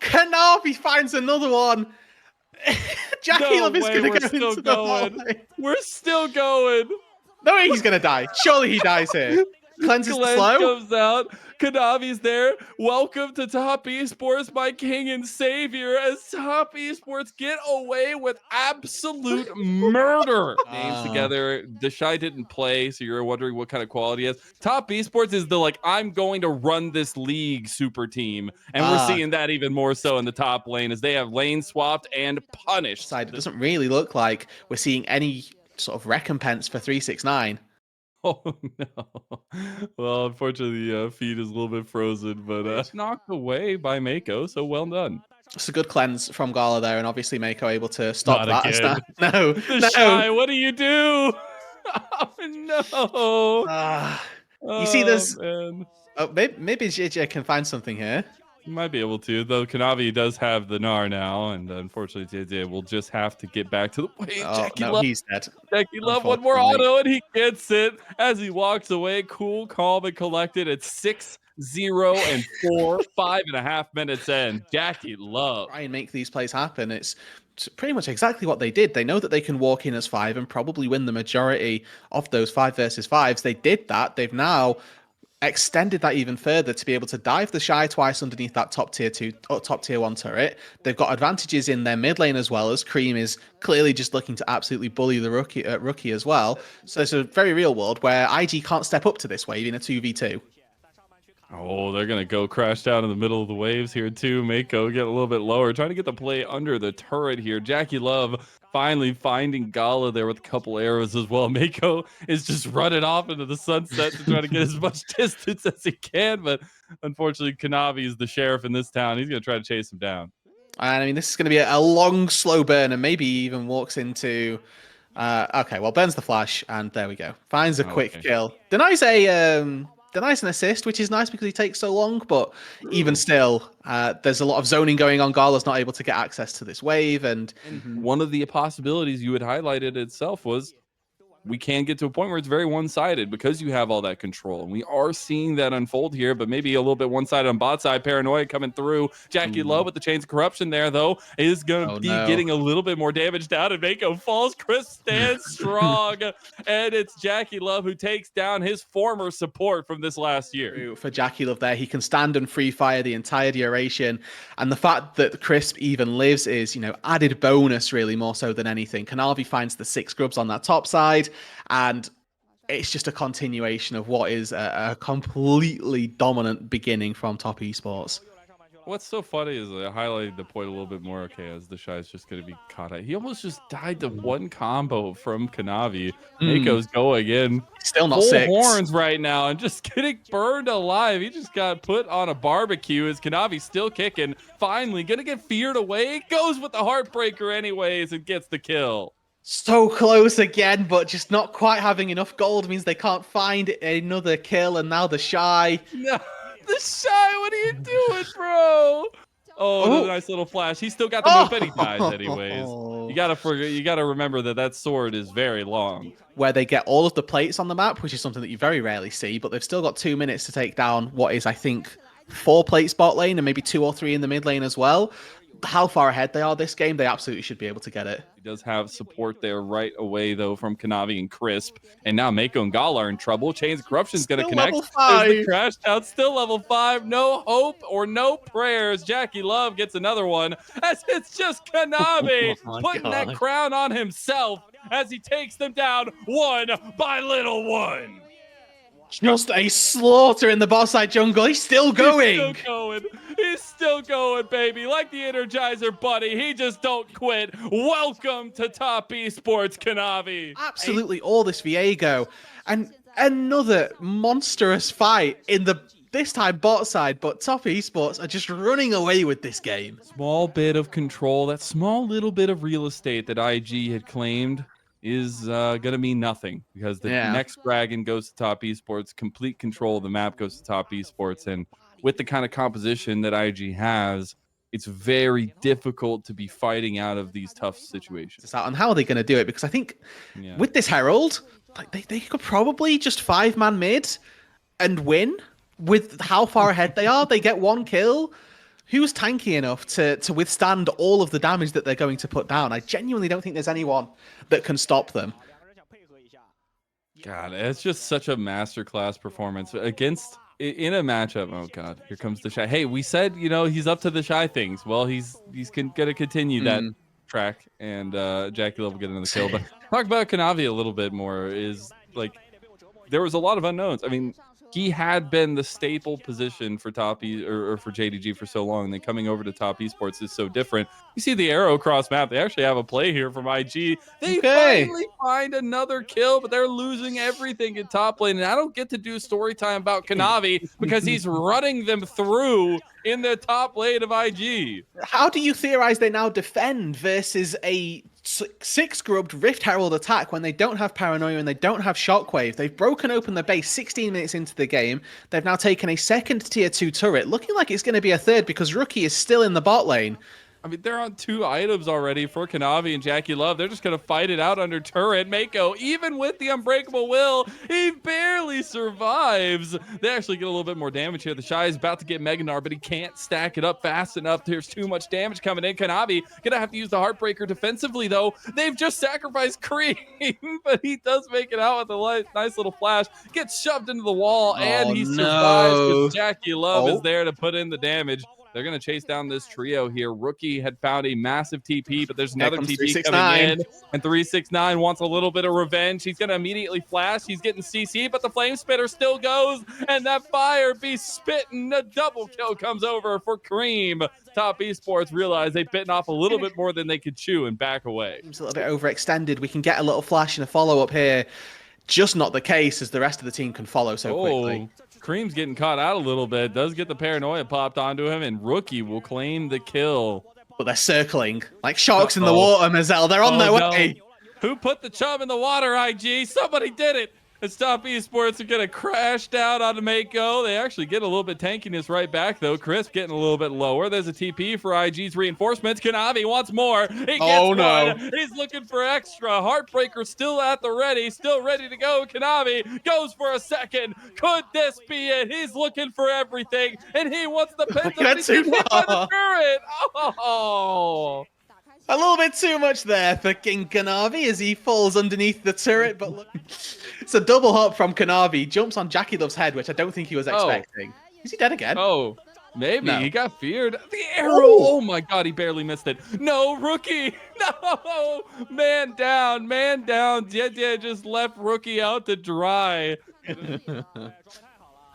Konami finds another one. Jackie Love is going to go into the hallway. We're still going. No way he's going to die. Surely he dies here. Cleanses the slow. Comes out. Konami's there. Welcome to Top Esports, my king and savior, as Top Esports get away with absolute murder. Names together. Deshai didn't play, so you're wondering what kind of quality he has. Top Esports is the, like, I'm going to run this league super team. And we're seeing that even more so in the top lane, as they have lane swapped and punished. It doesn't really look like we're seeing any sort of recompense for 369. Oh no. Well, unfortunately, the feed is a little bit frozen, but it's knocked away by Mako, so well done. It's a good cleanse from Gala there, and obviously Mako able to stop that. No, Shy, what do you do? Oh no. You see, there's maybe JJ can find something here. You might be able to, though. Kanavi does have the Gnar now, and unfortunately, JJ will just have to get back to the way. He's dead. Jackie Love, one more auto, and he gets it as he walks away. Cool, calm, and collected at 6-0 and 4, 5.5 minutes in. Jackie Love. Try and make these plays happen. It's pretty much exactly what they did. They know that they can walk in as 5 and probably win the majority of those 5 versus 5s. They did that. They've now extended that even further to be able to dive the Shy twice underneath that top tier 1 turret. They've got advantages in their mid lane as well, as Cream is clearly just looking to absolutely bully the rookie as well. So it's a very real world where IG can't step up to this wave in a 2v2. Oh, they're going to go crash down in the middle of the waves here too. Mako get a little bit lower, trying to get the play under the turret here. Jackie Love finally finding Gala there with a couple arrows as well. Mako is just running off into the sunset to try to get as much distance as he can, but unfortunately Kanavi is the sheriff in this town. He's going to try to chase him down. And I mean, this is going to be a long, slow burn, and maybe even walks into. Okay, well, burns the flash, and there we go. Finds a quick kill. Denies an assist, which is nice because he takes so long. But even still, there's a lot of zoning going on. Gala's not able to get access to this wave, and one of the possibilities you had highlighted itself was we can get to a point where it's very one-sided because you have all that control. And we are seeing that unfold here, but maybe a little bit one-sided on bot side. Paranoia coming through. Jackie Lowe with the chains of corruption there, though, is going to be getting a little bit more damage down. And Mako falls. Chris stands strong. And it's Jackie Love who takes down his former support from this last year. For Jackie Love there, he can stand and free fire the entire duration. And the fact that Crisp even lives is, you know, added bonus really more so than anything. Kanavi finds the 6 grubs on that top side. And it's just a continuation of what is a completely dominant beginning from Top Esports. What's so funny is I highlighted the point a little bit more, okay, as the Shy is just going to be caught out. He almost just died to one combo from Kanavi. Mako's going in. Still not full 6. horns right now and just getting burned alive. He just got put on a barbecue as Kanavi's still kicking. Finally, going to get feared away. Goes with the Heartbreaker anyways and gets the kill. So close again, but just not quite having enough gold means they can't find another kill, and now the Shy. No, the Shy, what are you doing, bro? Oh, nice little flash. He's still got the move, but he dies anyways. You gotta remember that sword is very long. Where they get all of the plates on the map, which is something that you very rarely see, but they've still got 2 minutes to take down what is, I think, 4 plates bot lane and maybe 2 or 3 in the mid lane as well. How far ahead they are this game, they absolutely should be able to get it. He does have support there right away, though, from Kanavi and Crisp. And now Mako and Gala are in trouble. Chains of Corruption's going to connect. Level 5. There's the crash out. Still level 5. No hope or no prayers. Jackie Love gets another one as it's just Kanavi putting that crown on himself as he takes them down one by little one. Just a slaughter in the bot side jungle. He's still going. He's still going, baby. Like the Energizer Bunny. He just don't quit. Welcome to Top Esports, Kanavi. Absolutely all this Viego. And another monstrous fight in the, this time bot side, but Top Esports are just running away with this game. Small bit of control, that small little bit of real estate that IG had claimed is going to mean nothing because the next dragon goes to Top Esports. Complete control of the map goes to Top Esports. And with the kind of composition that IG has, it's very difficult to be fighting out of these tough situations. And how are they going to do it? Because I think with this Herald, like they could probably just 5-man mid and win with how far ahead they are. They get 1 kill. Who's tanky enough to withstand all of the damage that they're going to put down? I genuinely don't think there's anyone that can stop them. God, it's just such a masterclass performance against in a matchup. Oh God, here comes the Shy. Hey, we said, you know, he's up to the Shy things. Well, he's gonna continue that track, and Jackie Love will get another kill. But talk about Kanavi a little bit more. Is like there was a lot of unknowns. I mean, he had been the staple position for Top or for JDG for so long, and then coming over to Top Esports is so different. You see the arrow cross map. They actually have a play here from IG. They finally find another kill, but they're losing everything in top lane. And I don't get to do story time about Kanavi because he's running them through in the top lane of IG. How do you theorize they now defend versus a 6-grubbed Rift Herald attack when they don't have Paranoia and they don't have Shockwave? They've broken open the base 16 minutes into the game. They've now taken a second tier 2 turret, looking like it's going to be a third because Rookie is still in the bot lane. I mean, they're on 2 items already for Kanavi and Jackie Love. They're just going to fight it out under turret. Mako, even with the Unbreakable Will, he barely survives. They actually get a little bit more damage here. The Shy is about to get Meganar, but he can't stack it up fast enough. There's too much damage coming in. Kanavi going to have to use the Heartbreaker defensively, though. They've just sacrificed Cream, but he does make it out with a nice little flash. Gets shoved into the wall, and he survives because Jackie Love is there to put in the damage. They're going to chase down this trio here. Rookie had found a massive TP, but there's another comes TP 369. coming in. And 369 wants a little bit of revenge. He's going to immediately flash. He's getting CC, but the Flame Spitter still goes. And that Fire be spitting. A double kill comes over for Cream. Top Esports realize they've bitten off a little bit more than they could chew and back away. Seems a little bit overextended. We can get a little flash and a follow-up here. Just not the case, as the rest of the team can follow so quickly. Cream's getting caught out a little bit. Does get the paranoia popped onto him, and Rookie will claim the kill. But they're circling like sharks in the water, Mazel. They're on their way. Who put the chum in the water, IG? Somebody did it. And Top Esports are going to crash down on Mako. They actually get a little bit tankiness right back, though. Crisp getting a little bit lower. There's a TP for IG's reinforcements. Kanavi wants more. He gets one. He's looking for extra. Heartbreaker still at the ready. Still ready to go. Kanavi goes for a second. Could this be it? He's looking for everything. And he wants the pin. He's hit by the turret. Oh. A little bit too much there for King Kanavi as he falls underneath the turret, but look, it's a double hop from Kanavi. Jumps on Jackie Love's head, which I don't think he was expecting. Is he dead again? Oh, maybe. No. He got feared. The arrow. Oh my God, he barely missed it. No, Rookie. No. Man down. Man down. Jed just left Rookie out to dry.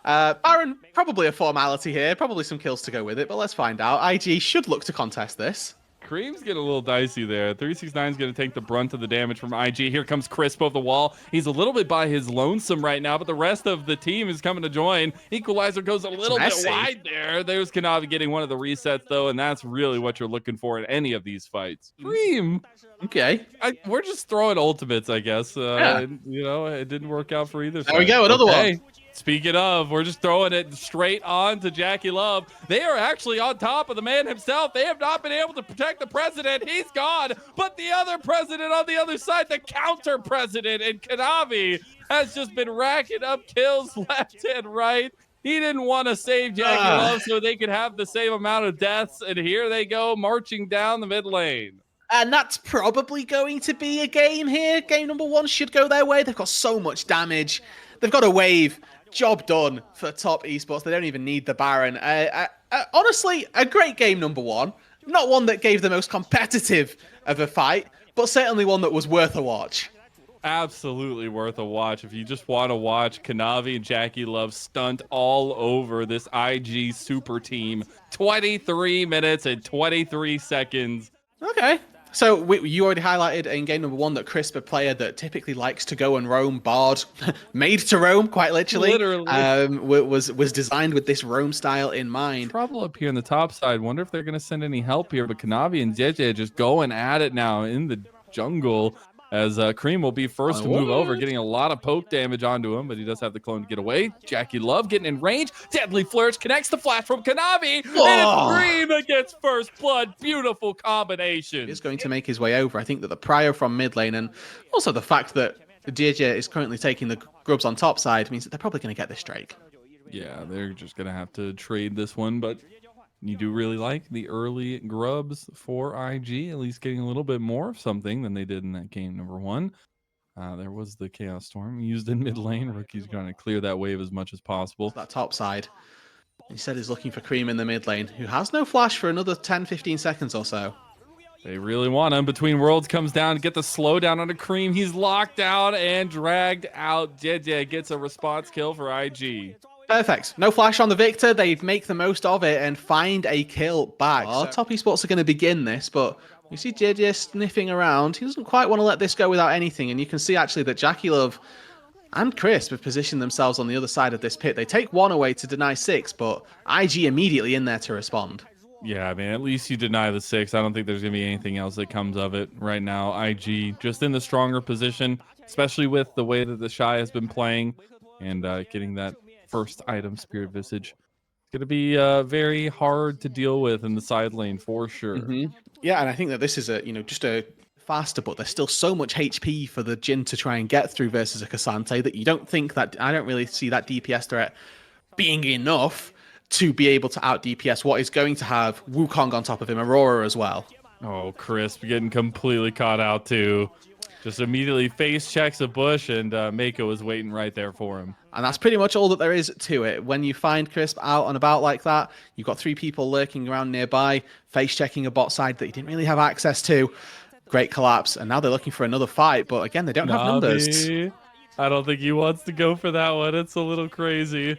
Baron, probably a formality here. Probably some kills to go with it, but let's find out. IG should look to contest this. Cream's getting a little dicey there. 369 is going to take the brunt of the damage from IG. Here comes Crisp over the wall. He's a little bit by his lonesome right now, but the rest of the team is coming to join. Equalizer goes a little bit wide there. There's Kanavi getting one of the resets, though, and that's really what you're looking for in any of these fights. Cream. Okay. We're just throwing ultimates, I guess. You know, it didn't work out for either side. There we go, another one. Speaking of, we're just throwing it straight on to Jackie Love. They are actually on top of the man himself. They have not been able to protect the president. He's gone. But the other president on the other side, the counter president, and Kanavi has just been racking up kills left and right. He didn't want to save Jackie Love so they could have the same amount of deaths. And here they go, marching down the mid lane. And that's probably going to be a game here. Game number one should go their way. They've got so much damage. They've got a wave. Job done for Top Esports. They don't even need the Baron. Honestly, a great game number one. Not one that gave the most competitive of a fight, but certainly one that was worth a watch. Absolutely worth a watch. If you just want to watch Kanavi and Jackie Love stunt all over this IG super team. 23 minutes and 23 seconds. Okay. So you already highlighted in game number one that Crisp, a player that typically likes to go and roam, Bard, made to roam, quite literally. Was designed with this roam style in mind. Trouble up here in the top side. Wonder if they're going to send any help here. But Kanavi and JJ just going at it now in the jungle. As Cream will be first to move over, getting a lot of poke damage onto him, but he does have the clone to get away. Jackie Love getting in range. Deadly Flourish connects the flash from Kanavi. And Cream gets first blood. Beautiful combination. He's going to make his way over. I think that the prio from mid lane and also the fact that DJ is currently taking the grubs on top side means that they're probably going to get this Drake. Yeah, they're just going to have to trade this one, but you do really like the early grubs for IG, at least getting a little bit more of something than they did in that game number one. There was the Chaos Storm used in mid lane. Rookie's going to clear that wave as much as possible. That top side. Instead, he's looking for Cream in the mid lane, who has no flash for another 10-15 seconds or so. They really want him. Between Worlds comes down to get the slowdown on a Cream. He's locked out and dragged out. JJ gets a response kill for IG. Perfect. No flash on the Victor. They make the most of it and find a kill back. Top Esports are going to begin this, but you see JJ sniffing around. He doesn't quite want to let this go without anything, and you can see actually that Jackie Love and Crisp have positioned themselves on the other side of this pit. They take one away to deny 6, but IG immediately in there to respond. Yeah, I mean, at least you deny the 6. I don't think there's going to be anything else that comes of it right now. IG just in the stronger position, especially with the way that the Shy has been playing and getting that first item, Spirit Visage. It's going to be very hard to deal with in the side lane for sure. Yeah, and I think that this is just a faster, but there's still so much HP for the Jhin to try and get through versus a Cassante that you don't think that, I don't really see that DPS threat being enough to be able to out DPS what is going to have Wukong on top of him, Aurora as well. Oh, Crisp getting completely caught out too. Just immediately face checks a bush, and Mako was waiting right there for him. And that's pretty much all that there is to it. When you find Crisp out and about like that, you've got 3 people lurking around nearby, face checking a bot side that you didn't really have access to. Great collapse. And now they're looking for another fight, but again, they don't have numbers. I don't think he wants to go for that one. It's a little crazy.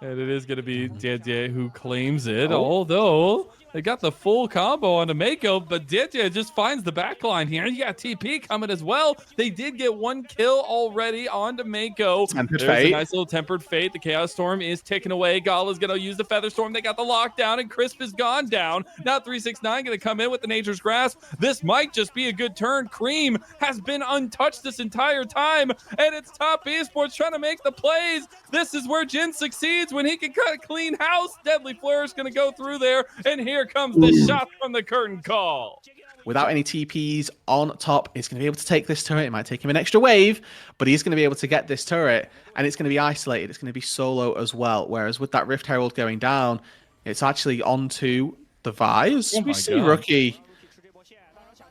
And it is going to be Dede who claims it, although they got the full combo onto Mako, but Dede just finds the backline here. You got TP coming as well. They did get 1 kill already onto Mako. Tempered There's Fate. a nice little Tempered Fate. The Chaos Storm is ticking away. Gala's going to use the Feather Storm. They got the lockdown, and Crisp is gone down. Now 369 going to come in with the Nature's Grasp. This might just be a good turn. Cream has been untouched this entire time, and it's Top Esports trying to make the plays. This is where Jin succeeds when he can cut a clean house. Deadly Flourish going to go through there, and here comes the shot from the curtain call. Without any TPs on top, he's going to be able to take this turret. It might take him an extra wave, but he's going to be able to get this turret, and it's going to be isolated. It's going to be solo as well, whereas with that Rift Herald going down, it's actually onto the Vise. Oh we my see God. Rookie.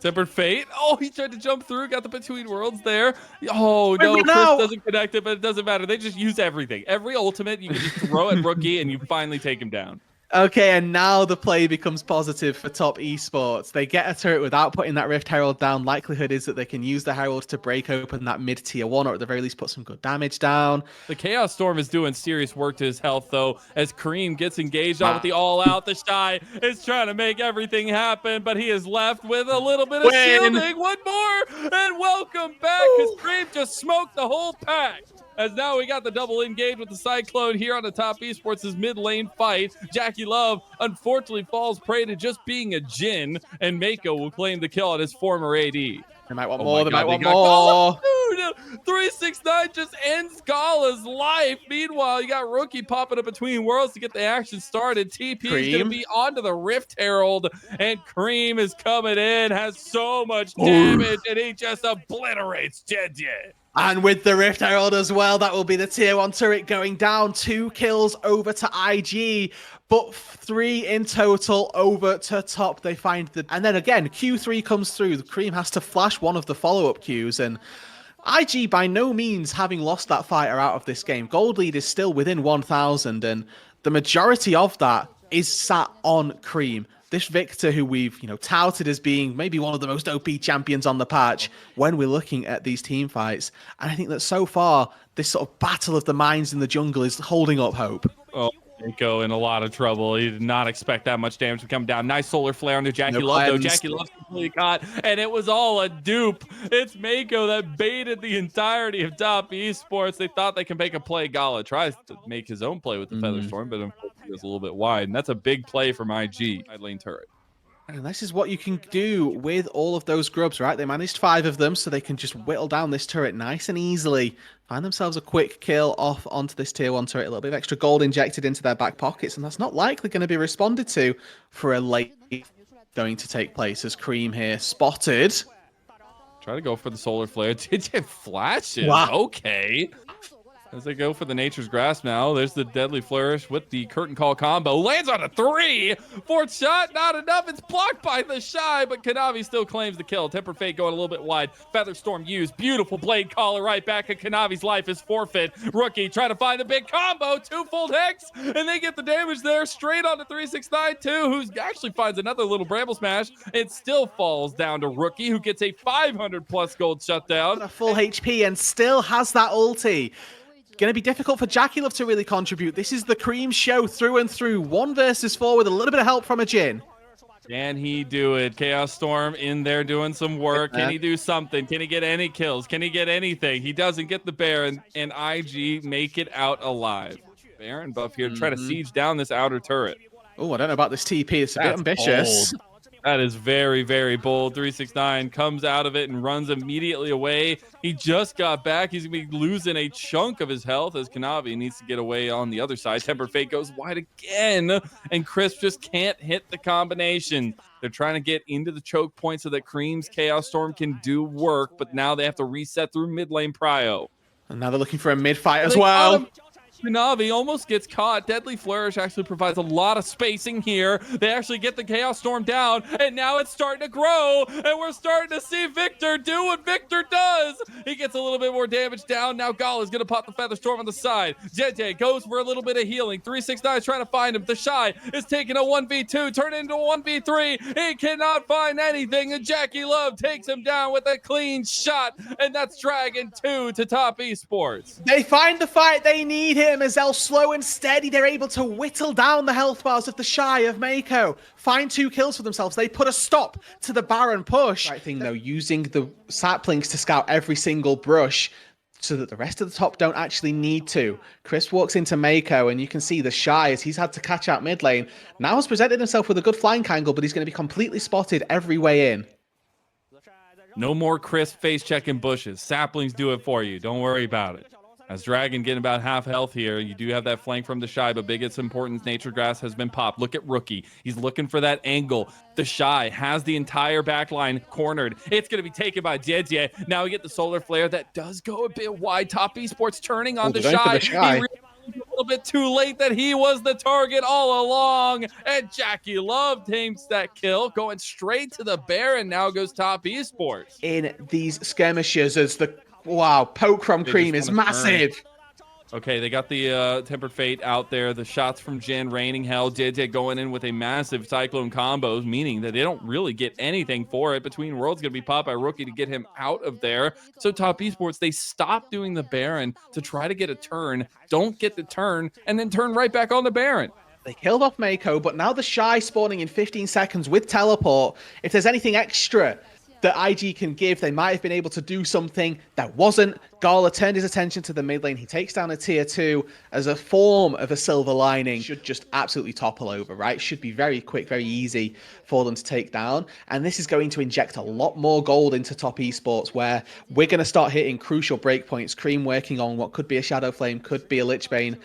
Tempered Fate. Oh, he tried to jump through, got the Between Worlds there. Oh, no, Wait, Chris no. doesn't connect it, but it doesn't matter. They just use everything. Every ultimate, you can just throw at Rookie, and you finally take him down. Okay, and now the play becomes positive for Top Esports. They get a turret without putting that Rift Herald down. Likelihood is that they can use the Herald to break open that mid-tier 1, or at the very least put some good damage down. The Chaos Storm is doing serious work to his health, though, as Kareem gets engaged on with the all-out. The Shy is trying to make everything happen, but he is left with a little bit of shielding. One more, and welcome back, because Kareem just smoked the whole pack. As now we got the double engage with the Cyclone here on the Top Esports' mid lane fight. Jackie Love unfortunately falls prey to just being a Jin, and Mako will claim the kill on his former AD. They might want Oh more, my they God, might want got more. Gala. Dude, 369 just ends Gala's life. Meanwhile, you got Rookie popping up between worlds to get the action started. TP is going to be onto the Rift Herald, and Cream is coming in, has so much damage, and he just obliterates Jeje. And with the Rift Herald as well, that will be the tier 1 turret going down. 2 kills over to IG, but 3 in total over to top. They find the... And then again, Q3 comes through. The Cream has to flash one of the follow-up Qs, and IG by no means having lost that fighter out of this game. Gold lead is still within 1,000, and the majority of that is sat on Cream. This Victor, who we've touted as being maybe one of the most OP champions on the patch when we're looking at these team fights. And I think that so far, this sort of battle of the minds in the jungle is holding up hope. Oh, Mako in a lot of trouble. He did not expect that much damage to come down. Nice solar flare onto Jackie Love, though. Jackie Love's completely caught, and it was all a dupe. It's Mako that baited the entirety of Top Esports. They thought they can make a play. Gala tries to make his own play with the Feather Storm, but unfortunately it's a little bit wide, and that's a big play from IG. Side lane turret. And this is what you can do with all of those grubs, right? They managed 5 of them, so they can just whittle down this turret nice and easily. Find themselves a quick kill off onto this tier 1 turret. A little bit of extra gold injected into their back pockets, and that's not likely going to be responded to for a late going to take place as Cream here spotted. Try to go for the solar flare. Did you flash it? Wow. Okay. As they go for the Nature's Grasp now, there's the Deadly Flourish with the Curtain Call combo. Lands on a 3! 4th shot, not enough. It's blocked by the Shy, but Kanavi still claims the kill. Temper Fate going a little bit wide. Feather Storm used. Beautiful Blade Caller right back, and Kanavi's life is forfeit. Rookie trying to find the big combo. 2-fold Hex, and they get the damage there straight onto 369 too, who actually finds another little Bramble Smash. It still falls down to Rookie, who gets a 500+ gold shutdown. A full HP and still has that ulti. Going to be difficult for Jackie Love to really contribute. This is the Cream show through and through. 1 versus 4 with a little bit of help from a Jin. Can he do it? Chaos Storm in there doing some work. Can he do something? Can he get any kills? Can he get anything? He doesn't get the bear, and IG make it out alive. Baron buff here to try to siege down this outer turret. Oh, I don't know about this TP. It's a bit ambitious. Bold. That is very, very bold. 369 comes out of it and runs immediately away. He just got back. He's going to be losing a chunk of his health as Kanavi needs to get away on the other side. Temper Fate goes wide again, and Crisp just can't hit the combination. They're trying to get into the choke point so that Cream's Chaos Storm can do work, but now they have to reset through mid lane prio. And now they're looking for a mid fight as well. Navi almost gets caught. Deadly Flourish actually provides a lot of spacing here. They actually get the Chaos Storm down, and now it's starting to grow, and we're starting to see Victor do what Victor does. He gets a little bit more damage down. Now Gala's going to pop the Feather Storm on the side. JJ goes for a little bit of healing. 369 is trying to find him. The Shy is taking a 1v2, turn it into a 1v3. He cannot find anything, and Jackie Love takes him down with a clean shot, and that's Dragon 2 to Top Esports. They find the fight they need here. Mazel slow and steady. They're able to whittle down the health bars of the Shy of Mako. Find 2 kills for themselves. They put a stop to the Baron push. Right thing though, using the saplings to scout every single brush so that the rest of the top don't actually need to. Chris walks into Mako, and you can see the Shy, as he's had to catch out mid lane, now has presented himself with a good flank angle, but he's going to be completely spotted every way in. No more Chris face checking bushes. Saplings do it for you. Don't worry about it. As Dragon getting about half health here, you do have that flank from the Shy, but biggest importance, Nature Grass has been popped. Look at Rookie. He's looking for that angle. The Shy has the entire backline cornered. It's going to be taken by JJ. Now we get the Solar Flare. That does go a bit wide. Top Esports turning on the Shy. He realized a little bit too late that he was the target all along, and Jackie Love takes that kill, going straight to the Baron. Now goes Top Esports. In these skirmishes, as the poke from Cream is massive. Okay, they got the Tempered Fate out there. The shots from Jin raining hell. JJ going in with a massive Cyclone combos, meaning that they don't really get anything for it. Between Worlds going to be popped by Rookie to get him out of there. So Top Esports, they stop doing the Baron to try to get a turn, don't get the turn, and then turn right back on the Baron. They killed off Mako, but now the Shy spawning in 15 seconds with teleport. If there's anything extra that IG can give, they might have been able to do something that wasn't. Gala turned his attention to the mid lane. He takes down a tier 2 as a form of a silver lining. Should just absolutely topple over, right? Should be very quick, very easy for them to take down. And this is going to inject a lot more gold into Top Esports, where we're going to start hitting crucial breakpoints. Cream working on what could be a Shadow Flame, could be a Lichbane,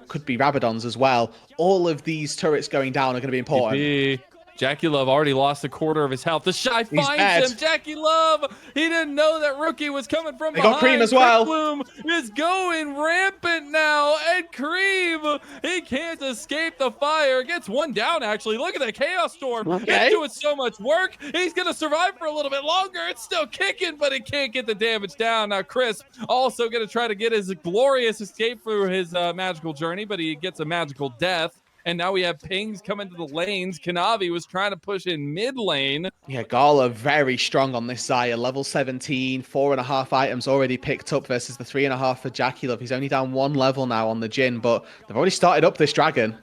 could be Rabadons as well. All of these turrets going down are going to be important. Jackie Love already lost a quarter of his health. The Shy finds him. Jackie Love, he didn't know that Rookie was coming from behind. Got Cream as well. Bloom is going rampant now, and Cream, he can't escape the fire. Gets one down, actually. Look at that Chaos Storm. Okay. It's doing so much work. He's going to survive for a little bit longer. It's still kicking, but it can't get the damage down. Now, Chris also going to try to get his glorious escape through his magical journey, but he gets a magical death. And now we have pings coming to the lanes. Kanavi was trying to push in mid lane. Yeah, Gala very strong on this Xayah. Level 17, 4.5 items already picked up versus the 3.5 for Jackie Love. He's only down 1 level now on the Jin, but they've already started up this Dragon.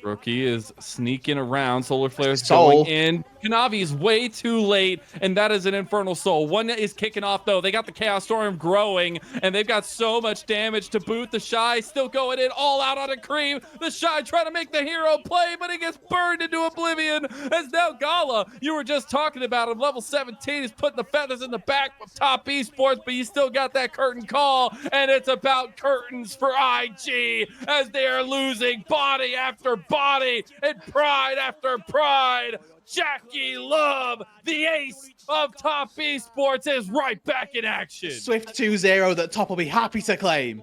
Rookie is sneaking around. Solar Flare's going in. Kanavi is way too late, and that is an Infernal Soul. One is kicking off, though. They got the Chaos Storm growing, and they've got so much damage to boot. The Shy still going in all out on a Cream. The Shy trying to make the hero play, but he gets burned into oblivion. As now Gala, you were just talking about him, level 17, he's putting the feathers in the back of Top Esports, but you still got that curtain call, and it's about curtains for IG as they are losing body after body and pride after pride. Jackie Love, the ace of Top Esports, is right back in action. Swift 2-0 that Top will be happy to claim.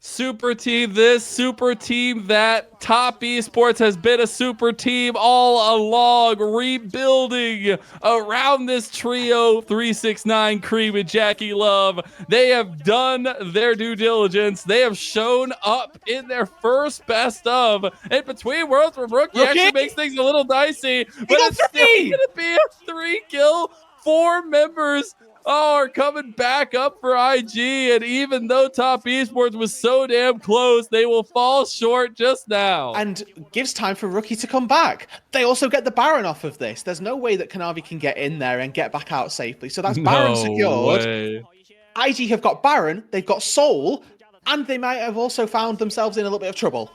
Super team this, super team that. Top Esports has been a super team all along, rebuilding around this trio. 369 Cream and Jackie Love. They have done their due diligence. They have shown up in their first best of. And between Worlds where Rookie actually makes things a little dicey, but it's still going to be a 3-kill. 4 members are coming back up for IG, and even though Top Esports was so damn close, they will fall short just now. And gives time for Rookie to come back. They also get the Baron off of this. There's no way that Kanavi can get in there and get back out safely. So that's Baron secured. Way. IG have got Baron, they've got Soul, and they might have also found themselves in a little bit of trouble.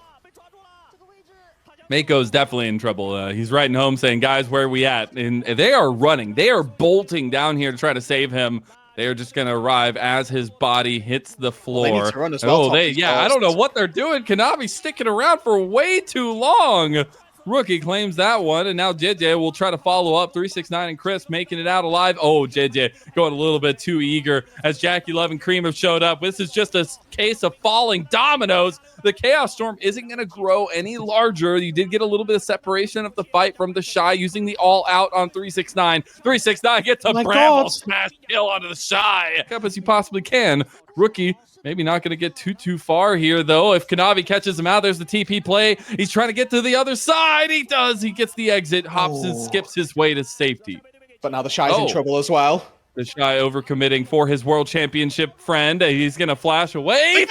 Mako's definitely in trouble. He's writing home saying, guys, where are we at? And they are running. They are bolting down here to try to save him. They are just going to arrive as his body hits the floor. Well, they need to run as well, I don't know what they're doing. Kanavi's sticking around for way too long. Rookie claims that one, and now JJ will try to follow up. 369 and Chris making it out alive. Oh, JJ going a little bit too eager as Jackie Love and Cream have showed up. This is just a case of falling dominoes. The Chaos Storm isn't going to grow any larger. You did get a little bit of separation of the fight from the Shy using the all-out on 369. 369 gets a Bramble smash kill onto the Shy. Up as you possibly can. Rookie maybe not going to get too far here, though. If Kanavi catches him out, there's the TP play. He's trying to get to the other side. He does. He gets the exit, hops and skips his way to safety. But now the Shy's in trouble as well. The Shy overcommitting for his world championship friend. He's going to flash away.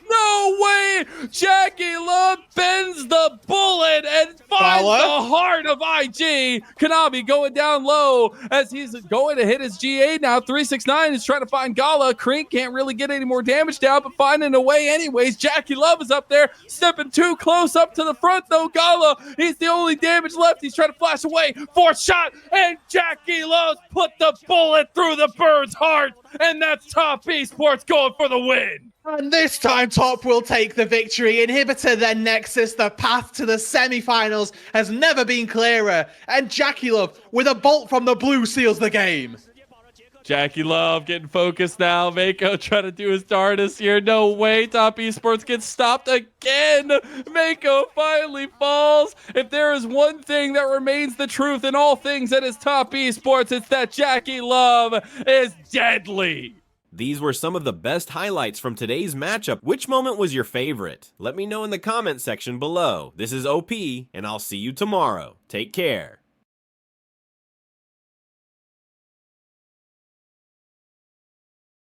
No way! Jackie Love bends the bullet and finds the heart of IG. Kanavi going down low as he's going to hit his GA now. 369 is trying to find Gala. Creek can't really get any more damage down, but finding a way anyways. Jackie Love is up there, stepping too close up to the front though. Gala, he's the only damage left. He's trying to flash away. Fourth shot, and Jackie Love put the bullet through the bird's heart, and that's Top Esports going for the win. And this time, Top will take the victory. Inhibitor, then Nexus. The path to the semi-finals has never been clearer. And Jackie Love, with a bolt from the blue, seals the game. Jackie Love getting focused now. Mako trying to do his darndest here. No way. Top Esports gets stopped again. Mako finally falls. If there is one thing that remains the truth in all things that is Top Esports, it's that Jackie Love is deadly. These were some of the best highlights from today's matchup. Which moment was your favorite? Let me know in the comment section below. This is OP, and I'll see you tomorrow. Take care.